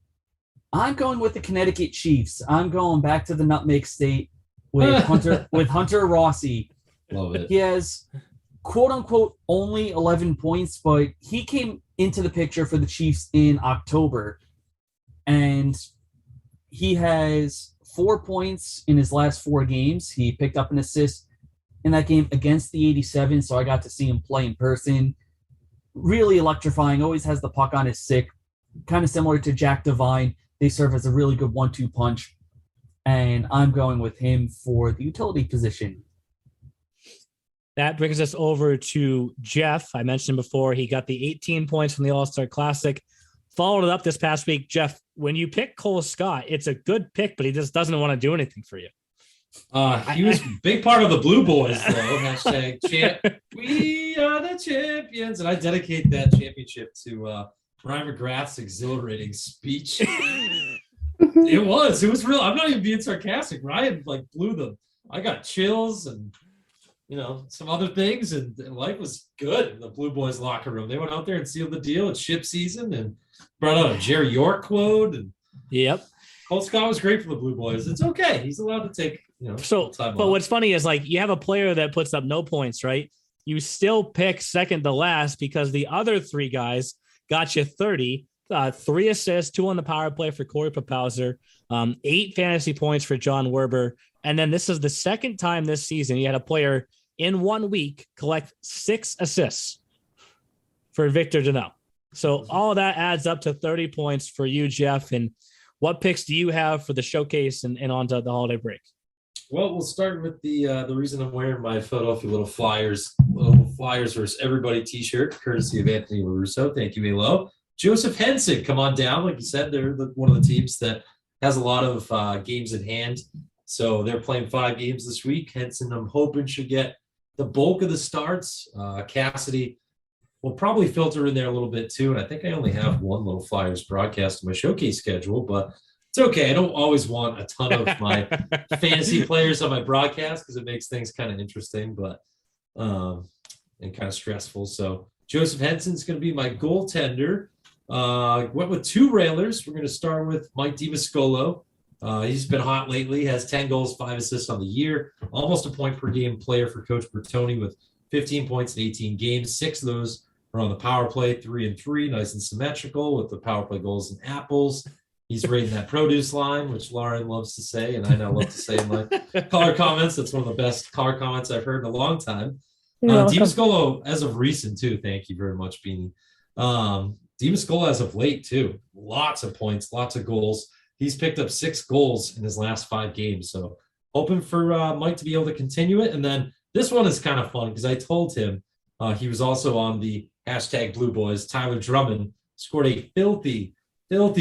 I'm going with the Connecticut Chiefs. I'm going back to the Nutmeg State with Hunter Rossi. Love it. He has quote unquote only 11 points, but he came into the picture for the Chiefs in October, and he has 4 points in his last 4 games. He picked up an assist in that game against the 87, so I got to see him play in person. Really electrifying, always has the puck on his stick, kind of similar to Jack Devine. They serve as a really good 1-2 punch, and I'm going with him for the utility position. That brings us over to Jeff. I mentioned before he got the 18 points from the All-Star Classic. Followed it up this past week. Jeff, when you pick Cole Scott, it's a good pick, but he just doesn't want to do anything for you. He was a big part of the Blue Boys, though. Hashtag champ. We are the champions. And I dedicate that championship to Ryan McGrath's exhilarating speech. It was real. I'm not even being sarcastic. Ryan blew them. I got chills and some other things, and life was good in the Blue Boys locker room. They went out there and sealed the deal at ship season and brought out a Jerry York quote. And yep, Cole Scott was great for the Blue Boys. It's okay. He's allowed to take So, but off. what's funny is you have a player that puts up no points, right? You still pick second to last because the other 3 guys got you 30, 3 assists, 2 on the power play for Corey Papauser, 8 fantasy points for John Werber. And then this is the second time this season you had a player in 1 week collect 6 assists for Victor Deneau. So all of that adds up to 30 points for you, Jeff. And what picks do you have for the showcase and on to the holiday break? Well, we'll start with the reason I'm wearing my Philadelphia Little Flyers versus Everybody t-shirt, courtesy of Anthony LaRusso. Thank you, Milo. Joseph Henson, come on down. Like you said, they're one of the teams that has a lot of games in hand. So they're playing 5 games this week. Henson, I'm hoping, should get the bulk of the starts. Cassidy will probably filter in there a little bit too. And I think I only have 1 Little Flyers broadcast in my showcase schedule, but it's okay. I don't always want a ton of my fantasy players on my broadcast because it makes things kind of interesting, but and kind of stressful. So Joseph Henson's going to be my goaltender. Went with 2 railers. We're going to start with Mike Dimascolo. He's been hot lately, has 10 goals, 5 assists on the year, almost a point per game player for Coach Bertoni with 15 points in 18 games. 6 of those are on the power play, 3 and 3, nice and symmetrical with the power play goals and apples. He's rating that produce line, which Lauren loves to say, and I now love to say in my color comments. That's one of the best color comments I've heard in a long time. Dimascolo, as of recent, too. Thank you very much, Beanie. Dimascolo, as of late, too. Lots of points, lots of goals. He's picked up 6 goals in his last 5 games. So hoping for Mike to be able to continue it. And then this one is kind of fun because I told him he was also on the hashtag Blue Boys. Tyler Drummond scored a filthy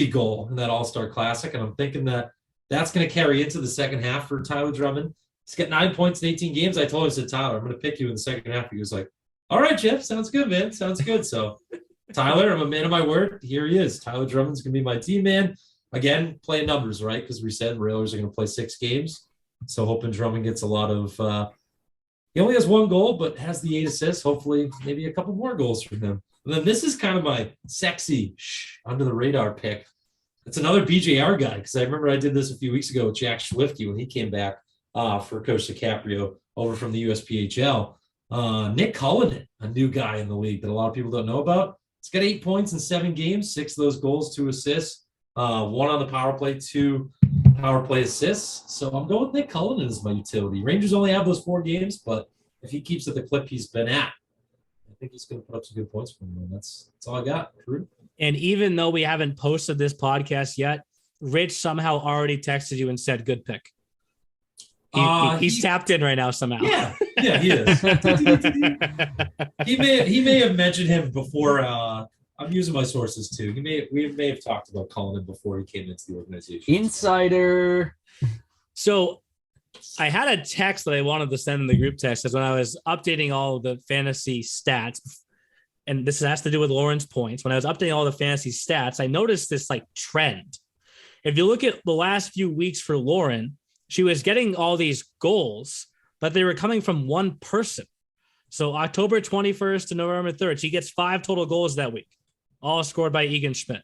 goal in that All-Star Classic. And I'm thinking that that's going to carry into the second half for Tyler Drummond. He's got 9 points in 18 games. I told him, I said, Tyler, I'm going to pick you in the second half. He was like, all right, Jeff, sounds good, man. Sounds good. So Tyler, I'm a man of my word. Here he is. Tyler Drummond's going to be my team man. Again, playing numbers, right? Because we said Railers are going to play 6 games. So hoping Drummond gets a lot of he only has 1 goal, but has the 8 assists. Hopefully, maybe a couple more goals from him. And then this is kind of my sexy, under the radar pick. It's another BJR guy, because I remember I did this a few weeks ago with Jack Schwifke when he came back for Coach DiCaprio over from the USPHL. Nick Cullinan, a new guy in the league that a lot of people don't know about. He's got 8 points in 7 games, 6 of those goals, 2 assists. 1 on the power play, 2 power play assists. So I'm going with Nick Cullinan as my utility. Rangers only have those 4 games, but if he keeps at the clip he's been at, I think he's going to put up some good points for him. That's all I got. True. And even though we haven't posted this podcast yet, Rich somehow already texted you and said, good pick. He's tapped in right now somehow. Yeah, he is. He may have mentioned him before I'm using my sources too. We may have talked about calling him before he came into the organization. Insider. So I had a text that I wanted to send in the group text, because when I was updating all of the fantasy stats, and this has to do with Lauren's points, when I was updating all the fantasy stats, I noticed this like trend. If you look at the last few weeks for Lauren, she was getting all these goals, but they were coming from one person. So October 21st to November 3rd, she gets 5 total goals that week, all scored by Egan Schmidt.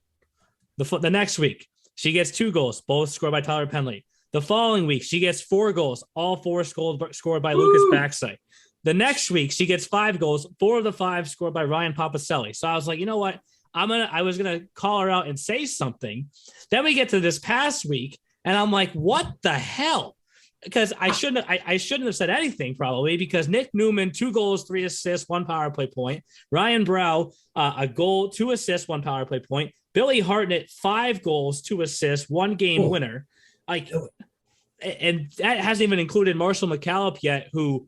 The next week, she gets 2 goals, both scored by Tyler Penley. The following week, she gets 4 goals, all 4 scored by Lucas Backside. The next week, she gets 5 goals, 4 of the 5 scored by Ryan Papacelli. So I was like, you know what? I was gonna call her out and say something. Then we get to this past week, and I'm like, what the hell? Because I shouldn't have said anything probably, because Nick Newman, 2 goals, 3 assists, 1 power play point. Ryan Brow, a goal, 2 assists, 1 power play point. Billy Hartnett, 5 goals, 2 assists, 1 game winner. And that hasn't even included Marshall McCallop yet, who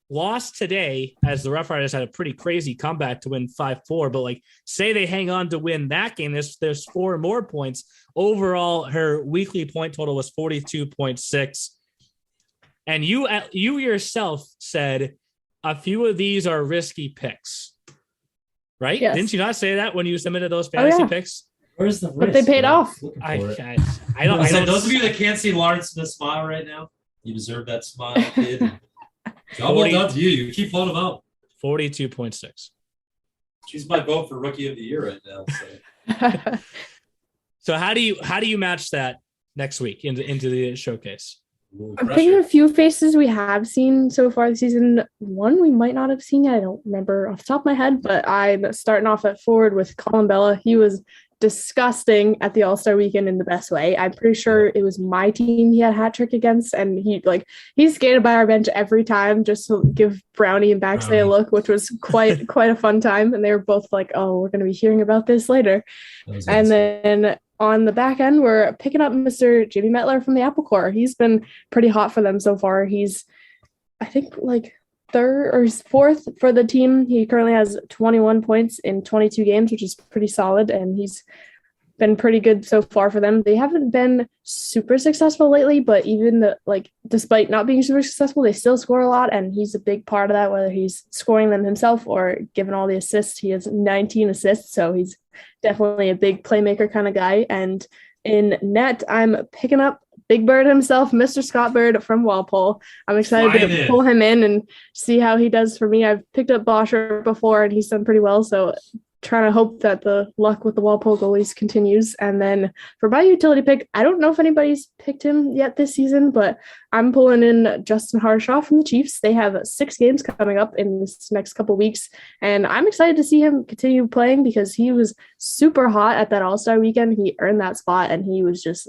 lost today, as the Rough Riders had a pretty crazy comeback to win 5-4. But say they hang on to win that game, there's 4 more points. Overall, her weekly point total was 42.6. And you yourself said a few of these are risky picks, right? Yes. Didn't you not say that when you submitted those fantasy picks? Where's the risk? But they paid off. I don't. Those of you that can't see Lawrence Smith smile right now, you deserve that smile, kid. Job well done to you. You keep pulling them out. 42.6. She's my vote for rookie of the year right now. So, so how do you match that next week into the showcase? I'm thinking a few faces we have seen so far this season. One we might not have seen yet. I don't remember off the top of my head, but I'm starting off at forward with Colin Bella. He was disgusting at the All-Star weekend in the best way. I'm pretty sure it was my team he had a hat trick against, and he skated by our bench every time just to give Brownie and Baxley a look, which was quite a fun time. And they were both like, "Oh, we're going to be hearing about this later." And then on the back end, we're picking up Mr. Jimmy Mettler from the Apple Corps. He's been pretty hot for them so far. He's, I think, 3rd or 4th for the team. He currently has 21 points in 22 games, which is pretty solid, and he's been pretty good so far for them. They haven't been super successful lately, but even despite not being super successful, they still score a lot, and he's a big part of that, whether he's scoring them himself or giving all the assists. He has 19 assists, so he's definitely a big playmaker kind of guy. And in net, I'm picking up Big Bird himself, Mr. Scott Bird from Walpole. I'm excited to pull him in and see how he does for me. I've picked up Bosher before, and he's done pretty well, so trying to hope that the luck with the Walpole goalies continues. And then for my utility pick, I don't know if anybody's picked him yet this season, but I'm pulling in Justin Harshaw from the Chiefs. They have 6 games coming up in this next couple weeks, and I'm excited to see him continue playing because he was super hot at that All-Star weekend. He earned that spot, and he was just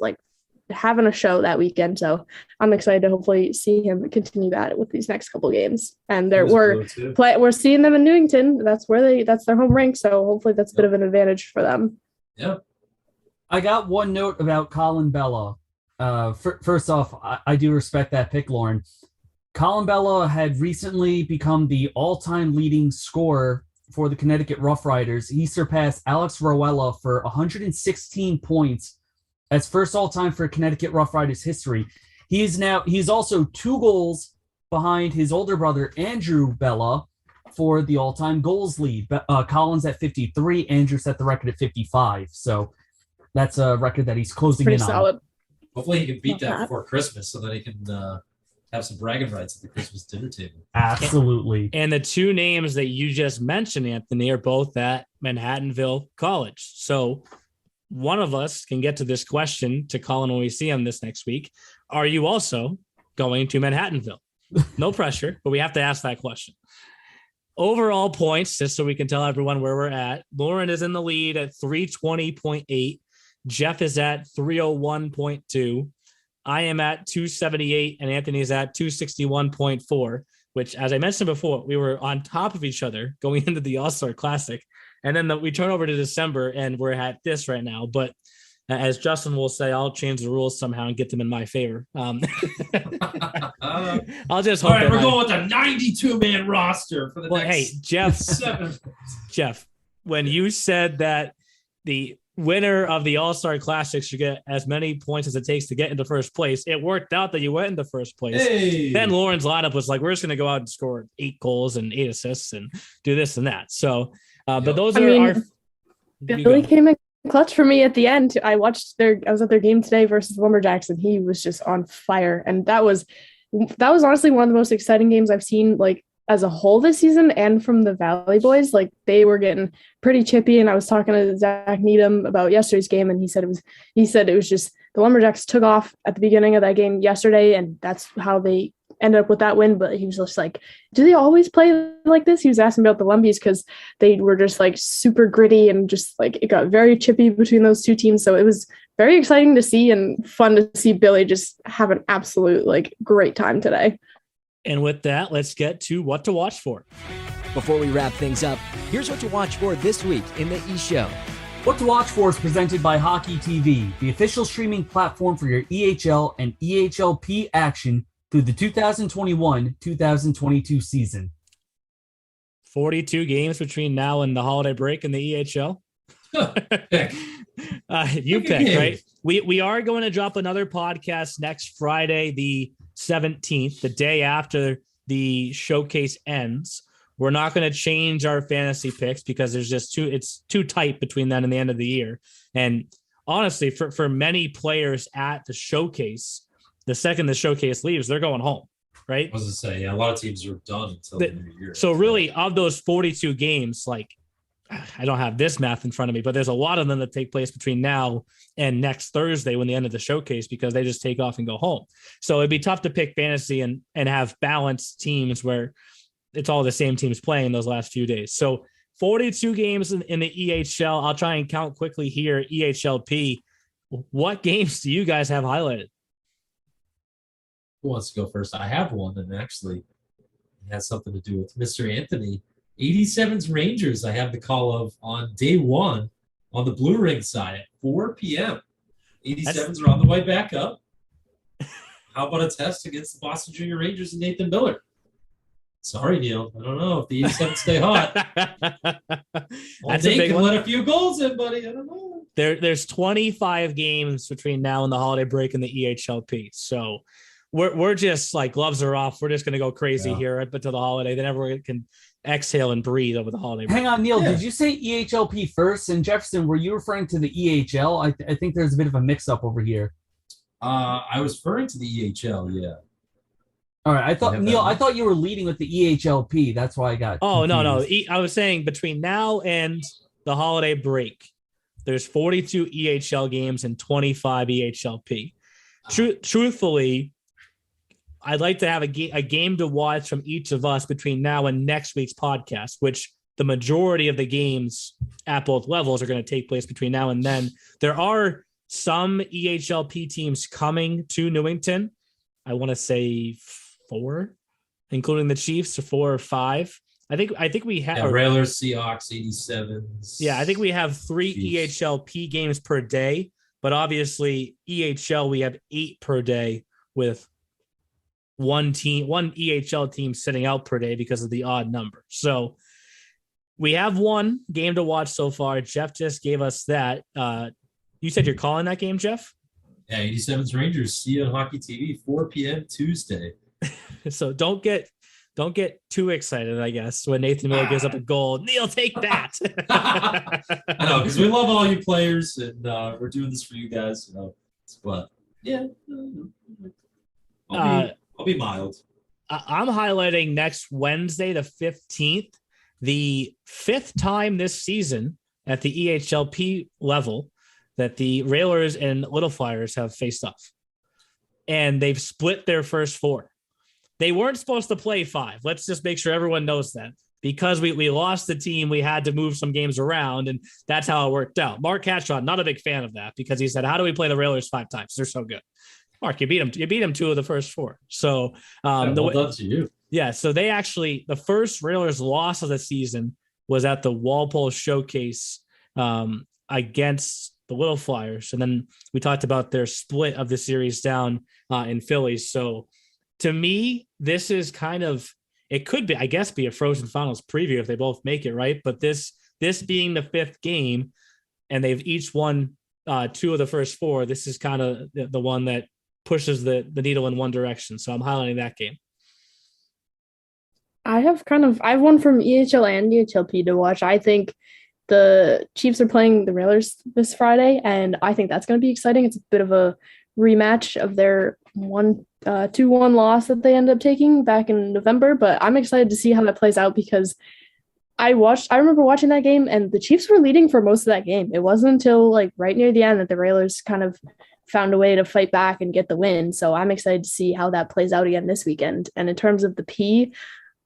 having a show that weekend. So I'm excited to hopefully see him continue that with these next couple games. And we're seeing them in Newington. That's their home rink. So hopefully that's a bit of an advantage for them. Yeah. I got one note about Colin Bella. First off, I do respect that pick, Lauren. Colin Bella had recently become the all-time leading scorer for the Connecticut Rough Riders. He surpassed Alex Roella for 116 points as first all-time for Connecticut Rough Riders history. He's also 2 goals behind his older brother, Andrew Bella, for the all-time goals lead. Colin's at 53, Andrew set the record at 55. So that's a record that he's closing pretty in solid. on. Hopefully he can beat that before Christmas so that he can have some bragging rights at the Christmas dinner table. Absolutely. And the 2 names that you just mentioned, Anthony, are both at Manhattanville College. So one of us can get to this question to Colin when we see him this next week. Are you also going to Manhattanville? No pressure, but we have to ask that question. Overall points, just so we can tell everyone where we're at. Lauren is in the lead at 320.8. Jeff is at 301.2. I am at 278, and Anthony's at 261.4, which, as I mentioned before, we were on top of each other going into the All-Star Classic. And then we turn over to December, and we're at this right now. But as Justin will say, I'll change the rules somehow and get them in my favor. I'll just hope. All right, we're going with a 92-man roster for the next Hey, Jeff, when you said that the winner of the All-Star Classic should get as many points as it takes to get into first place, it worked out that you went into first place. Hey. Then Lauren's lineup was like, we're just going to go out and score 8 goals and 8 assists and do this and that. So, but those are our. Billy came in clutch for me at the end. I was at their game today versus Lumberjacks, and he was just on fire. And that was honestly one of the most exciting games I've seen, like, as a whole this season, and from the Valley boys. Like, they were getting pretty chippy, and I was talking to Zach Needham about yesterday's game, and he said it was just the Lumberjacks took off at the beginning of that game yesterday, and that's how they ended up with that win. But he was just like, do they always play like this? He was asking about the Lumbies because they were just like super gritty, and just like it got very chippy between those two teams. So it was very exciting to see and fun to see Billy just have an absolute like great time today. And with that, let's get to what to watch for. Before we wrap things up, here's what to watch for this week in the E-Show. What to Watch For is presented by Hockey TV, the official streaming platform for your EHL and EHLP action through the 2021-2022 season. 42 games between now and the holiday break in the EHL. You pick, right? We are going to drop another podcast next Friday, the 17th, the day after the showcase ends. We're not going to change our fantasy picks because it's too tight between then and the end of the year. And honestly, for many players at the showcase, the second the showcase leaves, they're going home, right? I was going to say, yeah, a lot of teams are done until the new year. So really, of those 42 games, like, I don't have this math in front of me, but there's a lot of them that take place between now and next Thursday when the end of the showcase, because they just take off and go home. So it'd be tough to pick fantasy and have balanced teams where it's all the same teams playing those last few days. So 42 games in the EHL. I'll try and count quickly here. EHLP. What games do you guys have highlighted? Who wants to go first? I have one, and actually it has something to do with Mr. Anthony. 87's Rangers, I have the call of on day one on the Blue Ring side at 4 p.m. 87's are on the way back up. How about a test against the Boston Junior Rangers and Nathan Miller? Sorry, Neil. I don't know if the 87's stay hot. They can let a few goals in, buddy. I don't know. There's 25 games between now and the holiday break in the EHLP. So we're just like, gloves are off. We're just going to go crazy here up until the holiday. Then everyone can exhale and breathe over the holiday break. Hang on, Neil. Did you say EHLP first? And Jefferson, were you referring to the EHL? I think there's a bit of a mix-up over here. I was referring to the EHL, yeah. All right. I thought you were leading with the EHLP. That's why I got confused. No. I was saying between now and the holiday break, there's 42 EHL games and 25 EHLP. Truthfully, I'd like to have a game to watch from each of us between now and next week's podcast, which the majority of the games at both levels are going to take place between now and then. There are some EHLP teams coming to Newington. I want to say 4, including the Chiefs, or 4 or 5. I think we have Railers, Seahawks, 87s. Yeah, I think we have 3 Chiefs. EHLP games per day, but obviously EHL we have 8 per day with one EHL team sitting out per day because of the odd number. So we have one game to watch so far. Jeff just gave us that. You said you're calling that game, Jeff? Yeah, 87's Rangers. See you on Hockey TV, 4 p.m. Tuesday. So don't get too excited, I guess, when Nathan Miller gives up a goal. Neil, take that. I know, because we love all you players, and we're doing this for you guys. You know, but yeah, I'll be mild. I'm highlighting next Wednesday, the 15th, the 5th time this season at the EHLP level that the Railers and Little Flyers have faced off. And they've split their first 4. They weren't supposed to play 5. Let's just make sure everyone knows that. Because we lost the team, we had to move some games around, and that's how it worked out. Mark Hatchon, not a big fan of that, because he said, how do we play the Railers 5 times? They're so good. Mark, you beat them 2 of the first 4. So well done to you. Yeah, so they actually, the first Railers loss of the season was at the Walpole Showcase against the Little Flyers. And then we talked about their split of the series down in Philly. So to me, this is kind of, it could be, I guess, be a Frozen Finals preview if they both make it, right? But this this being the 5th game, and they've each won 2 of the first 4, this is kind of the one that pushes the needle in one direction. So I'm highlighting that game. I have one from EHL and EHLP to watch. I think the Chiefs are playing the Railers this Friday, and I think that's going to be exciting. It's a bit of a rematch of their 2-1 loss that they ended up taking back in November, but I'm excited to see how that plays out because I remember watching that game and the Chiefs were leading for most of that game. It wasn't until like right near the end that the Railers kind of found a way to fight back and get the win. So I'm excited to see how that plays out again this weekend. And in terms of the P,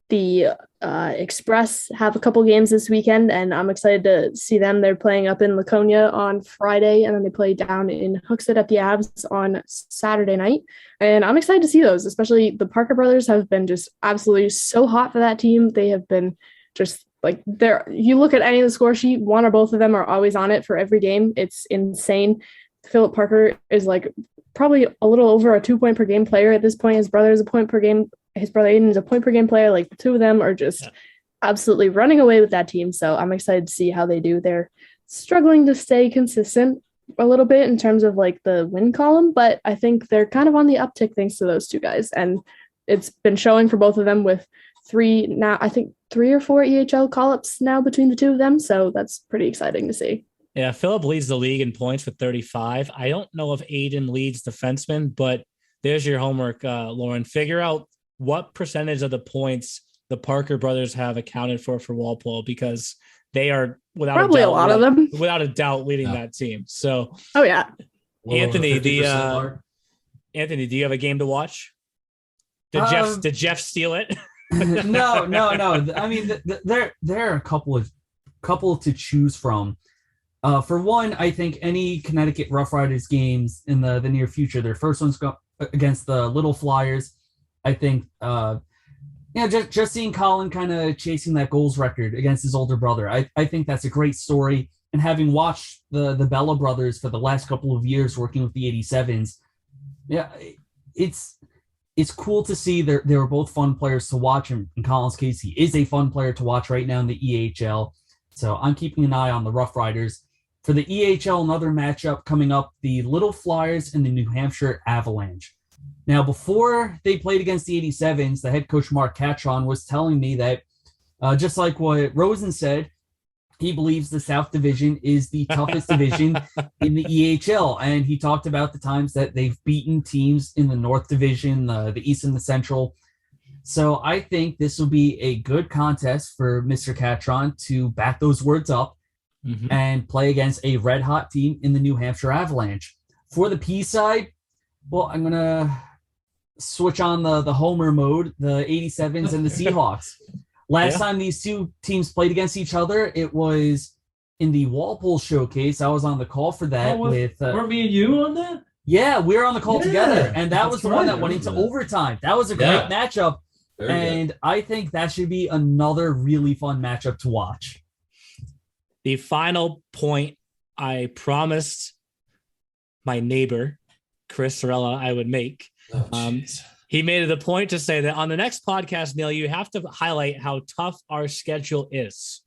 the Express have a couple games this weekend, and I'm excited to see them. They're playing up in Laconia on Friday, and then they play down in Hooksett at the Avs on Saturday night. And I'm excited to see those, especially the Parker brothers have been just absolutely so hot for that team. They have been just like you look at any of the score sheet, one or both of them are always on it for every game. It's insane. Philip Parker is like probably a little over a 2-point per game player at this point. His brother is a point per game. His brother Aidan is a point per game player. Like the two of them are just absolutely running away with that team. So I'm excited to see how they do. They're struggling to stay consistent a little bit in terms of like the win column, but I think they're kind of on the uptick thanks to those two guys. And it's been showing for both of them with 3 or 4 EHL call-ups now between the two of them. So that's pretty exciting to see. Yeah, Philip leads the league in points with 35. I don't know if Aidan leads defensemen, but there's your homework, Lauren. Figure out what percentage of the points the Parker brothers have accounted for Walpole, because they are without a doubt leading that team. So, Anthony, Anthony, do you have a game to watch? Did Jeff steal it? No. I mean, there are a couple to choose from. For one, I think any Connecticut Rough Riders games in the near future, their first one's against the Little Flyers. I think, just seeing Colin kind of chasing that goals record against his older brother, I think that's a great story. And having watched the Bella brothers for the last couple of years working with the 87s, it's cool to see they were both fun players to watch. And in Colin's case, he is a fun player to watch right now in the EHL. So I'm keeping an eye on the Rough Riders. For the EHL, another matchup coming up, the Little Flyers and the New Hampshire Avalanche. Now, before they played against the 87s, the head coach, Mark Catron, was telling me that, just like what Rosen said, he believes the South Division is the toughest division in the EHL. And he talked about the times that they've beaten teams in the North Division, the East and the Central. So I think this will be a good contest for Mr. Catron to back those words up and play against a red-hot team in the New Hampshire Avalanche. For the P side, well, I'm going to switch on the homer mode, the 87s and the Seahawks. Last time these two teams played against each other, it was in the Walpole Showcase. I was on the call for that with... Were me and you on that? Yeah, we were on the call together, and that was the one that went into overtime. That was a great matchup, and I think that should be another really fun matchup to watch. The final point I promised my neighbor, Chris Sorella, I would make. He made it a point to say that on the next podcast, Neil, you have to highlight how tough our schedule is.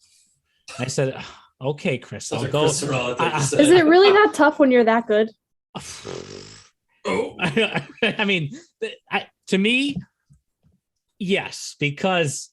I said, okay, Chris, I'll go. Is it really that tough when you're that good? I mean, to me, yes, because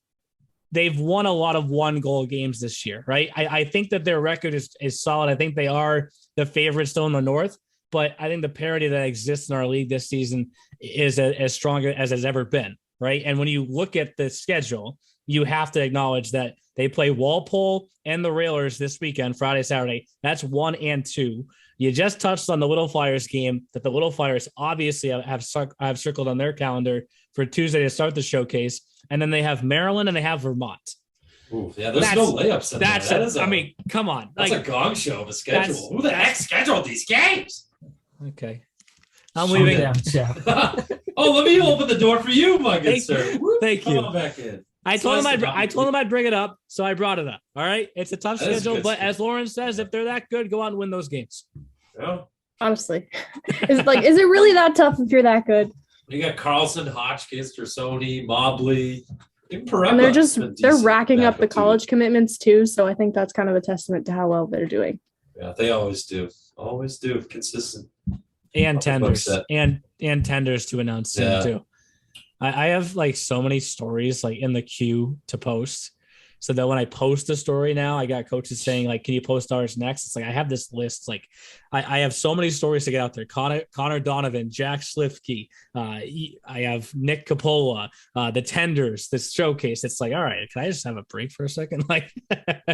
they've won a lot of 1-goal games this year, right? I think that their record is solid. I think they are the favorite still in the North. But I think the parity that exists in our league this season is as strong as has ever been, right? And when you look at the schedule, you have to acknowledge that they play Walpole and the Railers this weekend, Friday, Saturday. That's 1 and 2. You just touched on the Little Flyers game that the Little Flyers obviously have circled on their calendar for Tuesday to start the showcase. And then they have Maryland and they have Vermont. Ooh, yeah, there's no layups in there. I mean, come on. That's a gong show of a schedule. Who the heck scheduled these games? Okay. I'm leaving. Oh, let me open the door for you, my good sir. Thank you. Come on back in. I told him I'd bring it up, so I brought it up. All right. It's a tough schedule, but as Lauren says, if they're that good, go out and win those games. Yeah. Honestly. Is it really that tough if you're that good? You got Carlson, Hotchkiss, Tersoni, Mobley. And they're racking up the college commitments too. So I think that's kind of a testament to how well they're doing. Yeah, they always do. Always do. Consistent. And tenders. And tenders to announce soon too. I have like so many stories like in the queue to post. So that when I post a story now, I got coaches saying like, can you post ours next? It's like, I have this list. Like I have so many stories to get out there. Connor Donovan, Jack Slifke. I have Nick Capola, the tenders, this showcase. It's like, all right, can I just have a break for a second? Like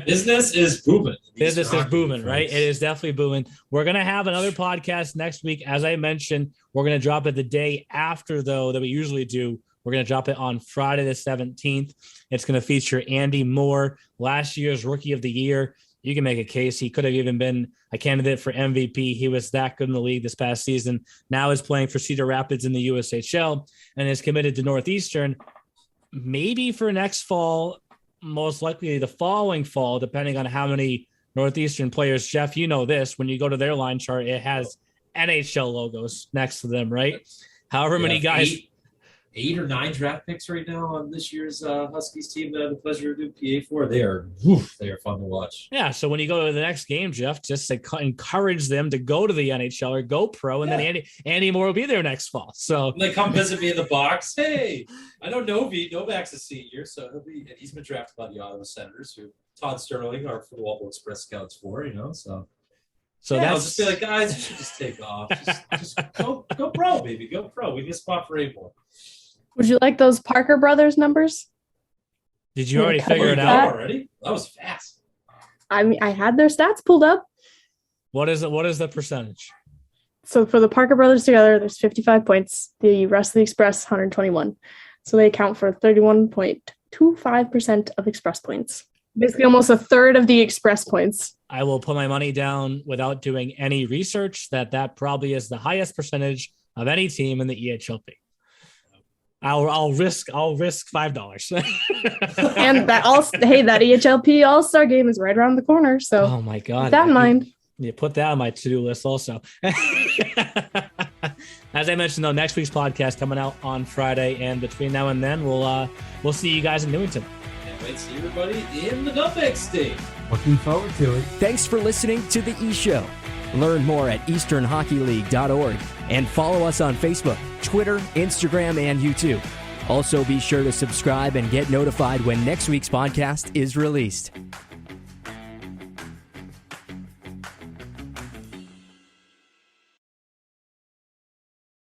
business is booming. Business is booming, right? It is definitely booming. We're going to have another podcast next week. As I mentioned, we're going to drop it the day after though, that we usually do. We're going to drop it on Friday the 17th. It's going to feature Andy Moore, last year's Rookie of the Year. You can make a case. He could have even been a candidate for MVP. He was that good in the league this past season. Now is playing for Cedar Rapids in the USHL and is committed to Northeastern. Maybe for next fall, most likely the following fall, depending on how many Northeastern players. Jeff, you know this. When you go to their line chart, it has NHL logos next to them, right? However many guys... 8 or 9 draft picks right now on this year's Huskies team that I have the pleasure of doing PA for. They are fun to watch. Yeah, so when you go to the next game, Jeff, just to encourage them to go to the NHL or go pro, and then Andy Moore will be there next fall. So and they come visit me in the box. Hey, I know Novak's a senior, so he's been drafted by the Ottawa Senators, who Todd Sterling, our Football Express scouts for, So that's I'll just be like, guys, you should just take off. Just go pro, baby. Go pro. We need a spot for 8 more. Would you like those Parker Brothers numbers? Did you already figure it out already? That was fast. I mean, I had their stats pulled up. What is it? What is the percentage? So for the Parker Brothers together, there's 55 points. The rest of the Express, 121. So they account for 31.25% of Express points. Basically almost a third of the Express points. I will put my money down without doing any research that probably is the highest percentage of any team in the EHLP. I'll risk $5. And that EHLP All-Star game is right around the corner. So oh my God, keep that in mind. You put that on my to-do list also. As I mentioned, though, next week's podcast coming out on Friday, and between now and then, we'll see you guys in Newington. Can't wait to see everybody in the Dumbeck State. Looking forward to it. Thanks for listening to The E-Show. Learn more at easternhockeyleague.org and follow us on Facebook, Twitter, Instagram, and YouTube. Also, be sure to subscribe and get notified when next week's podcast is released.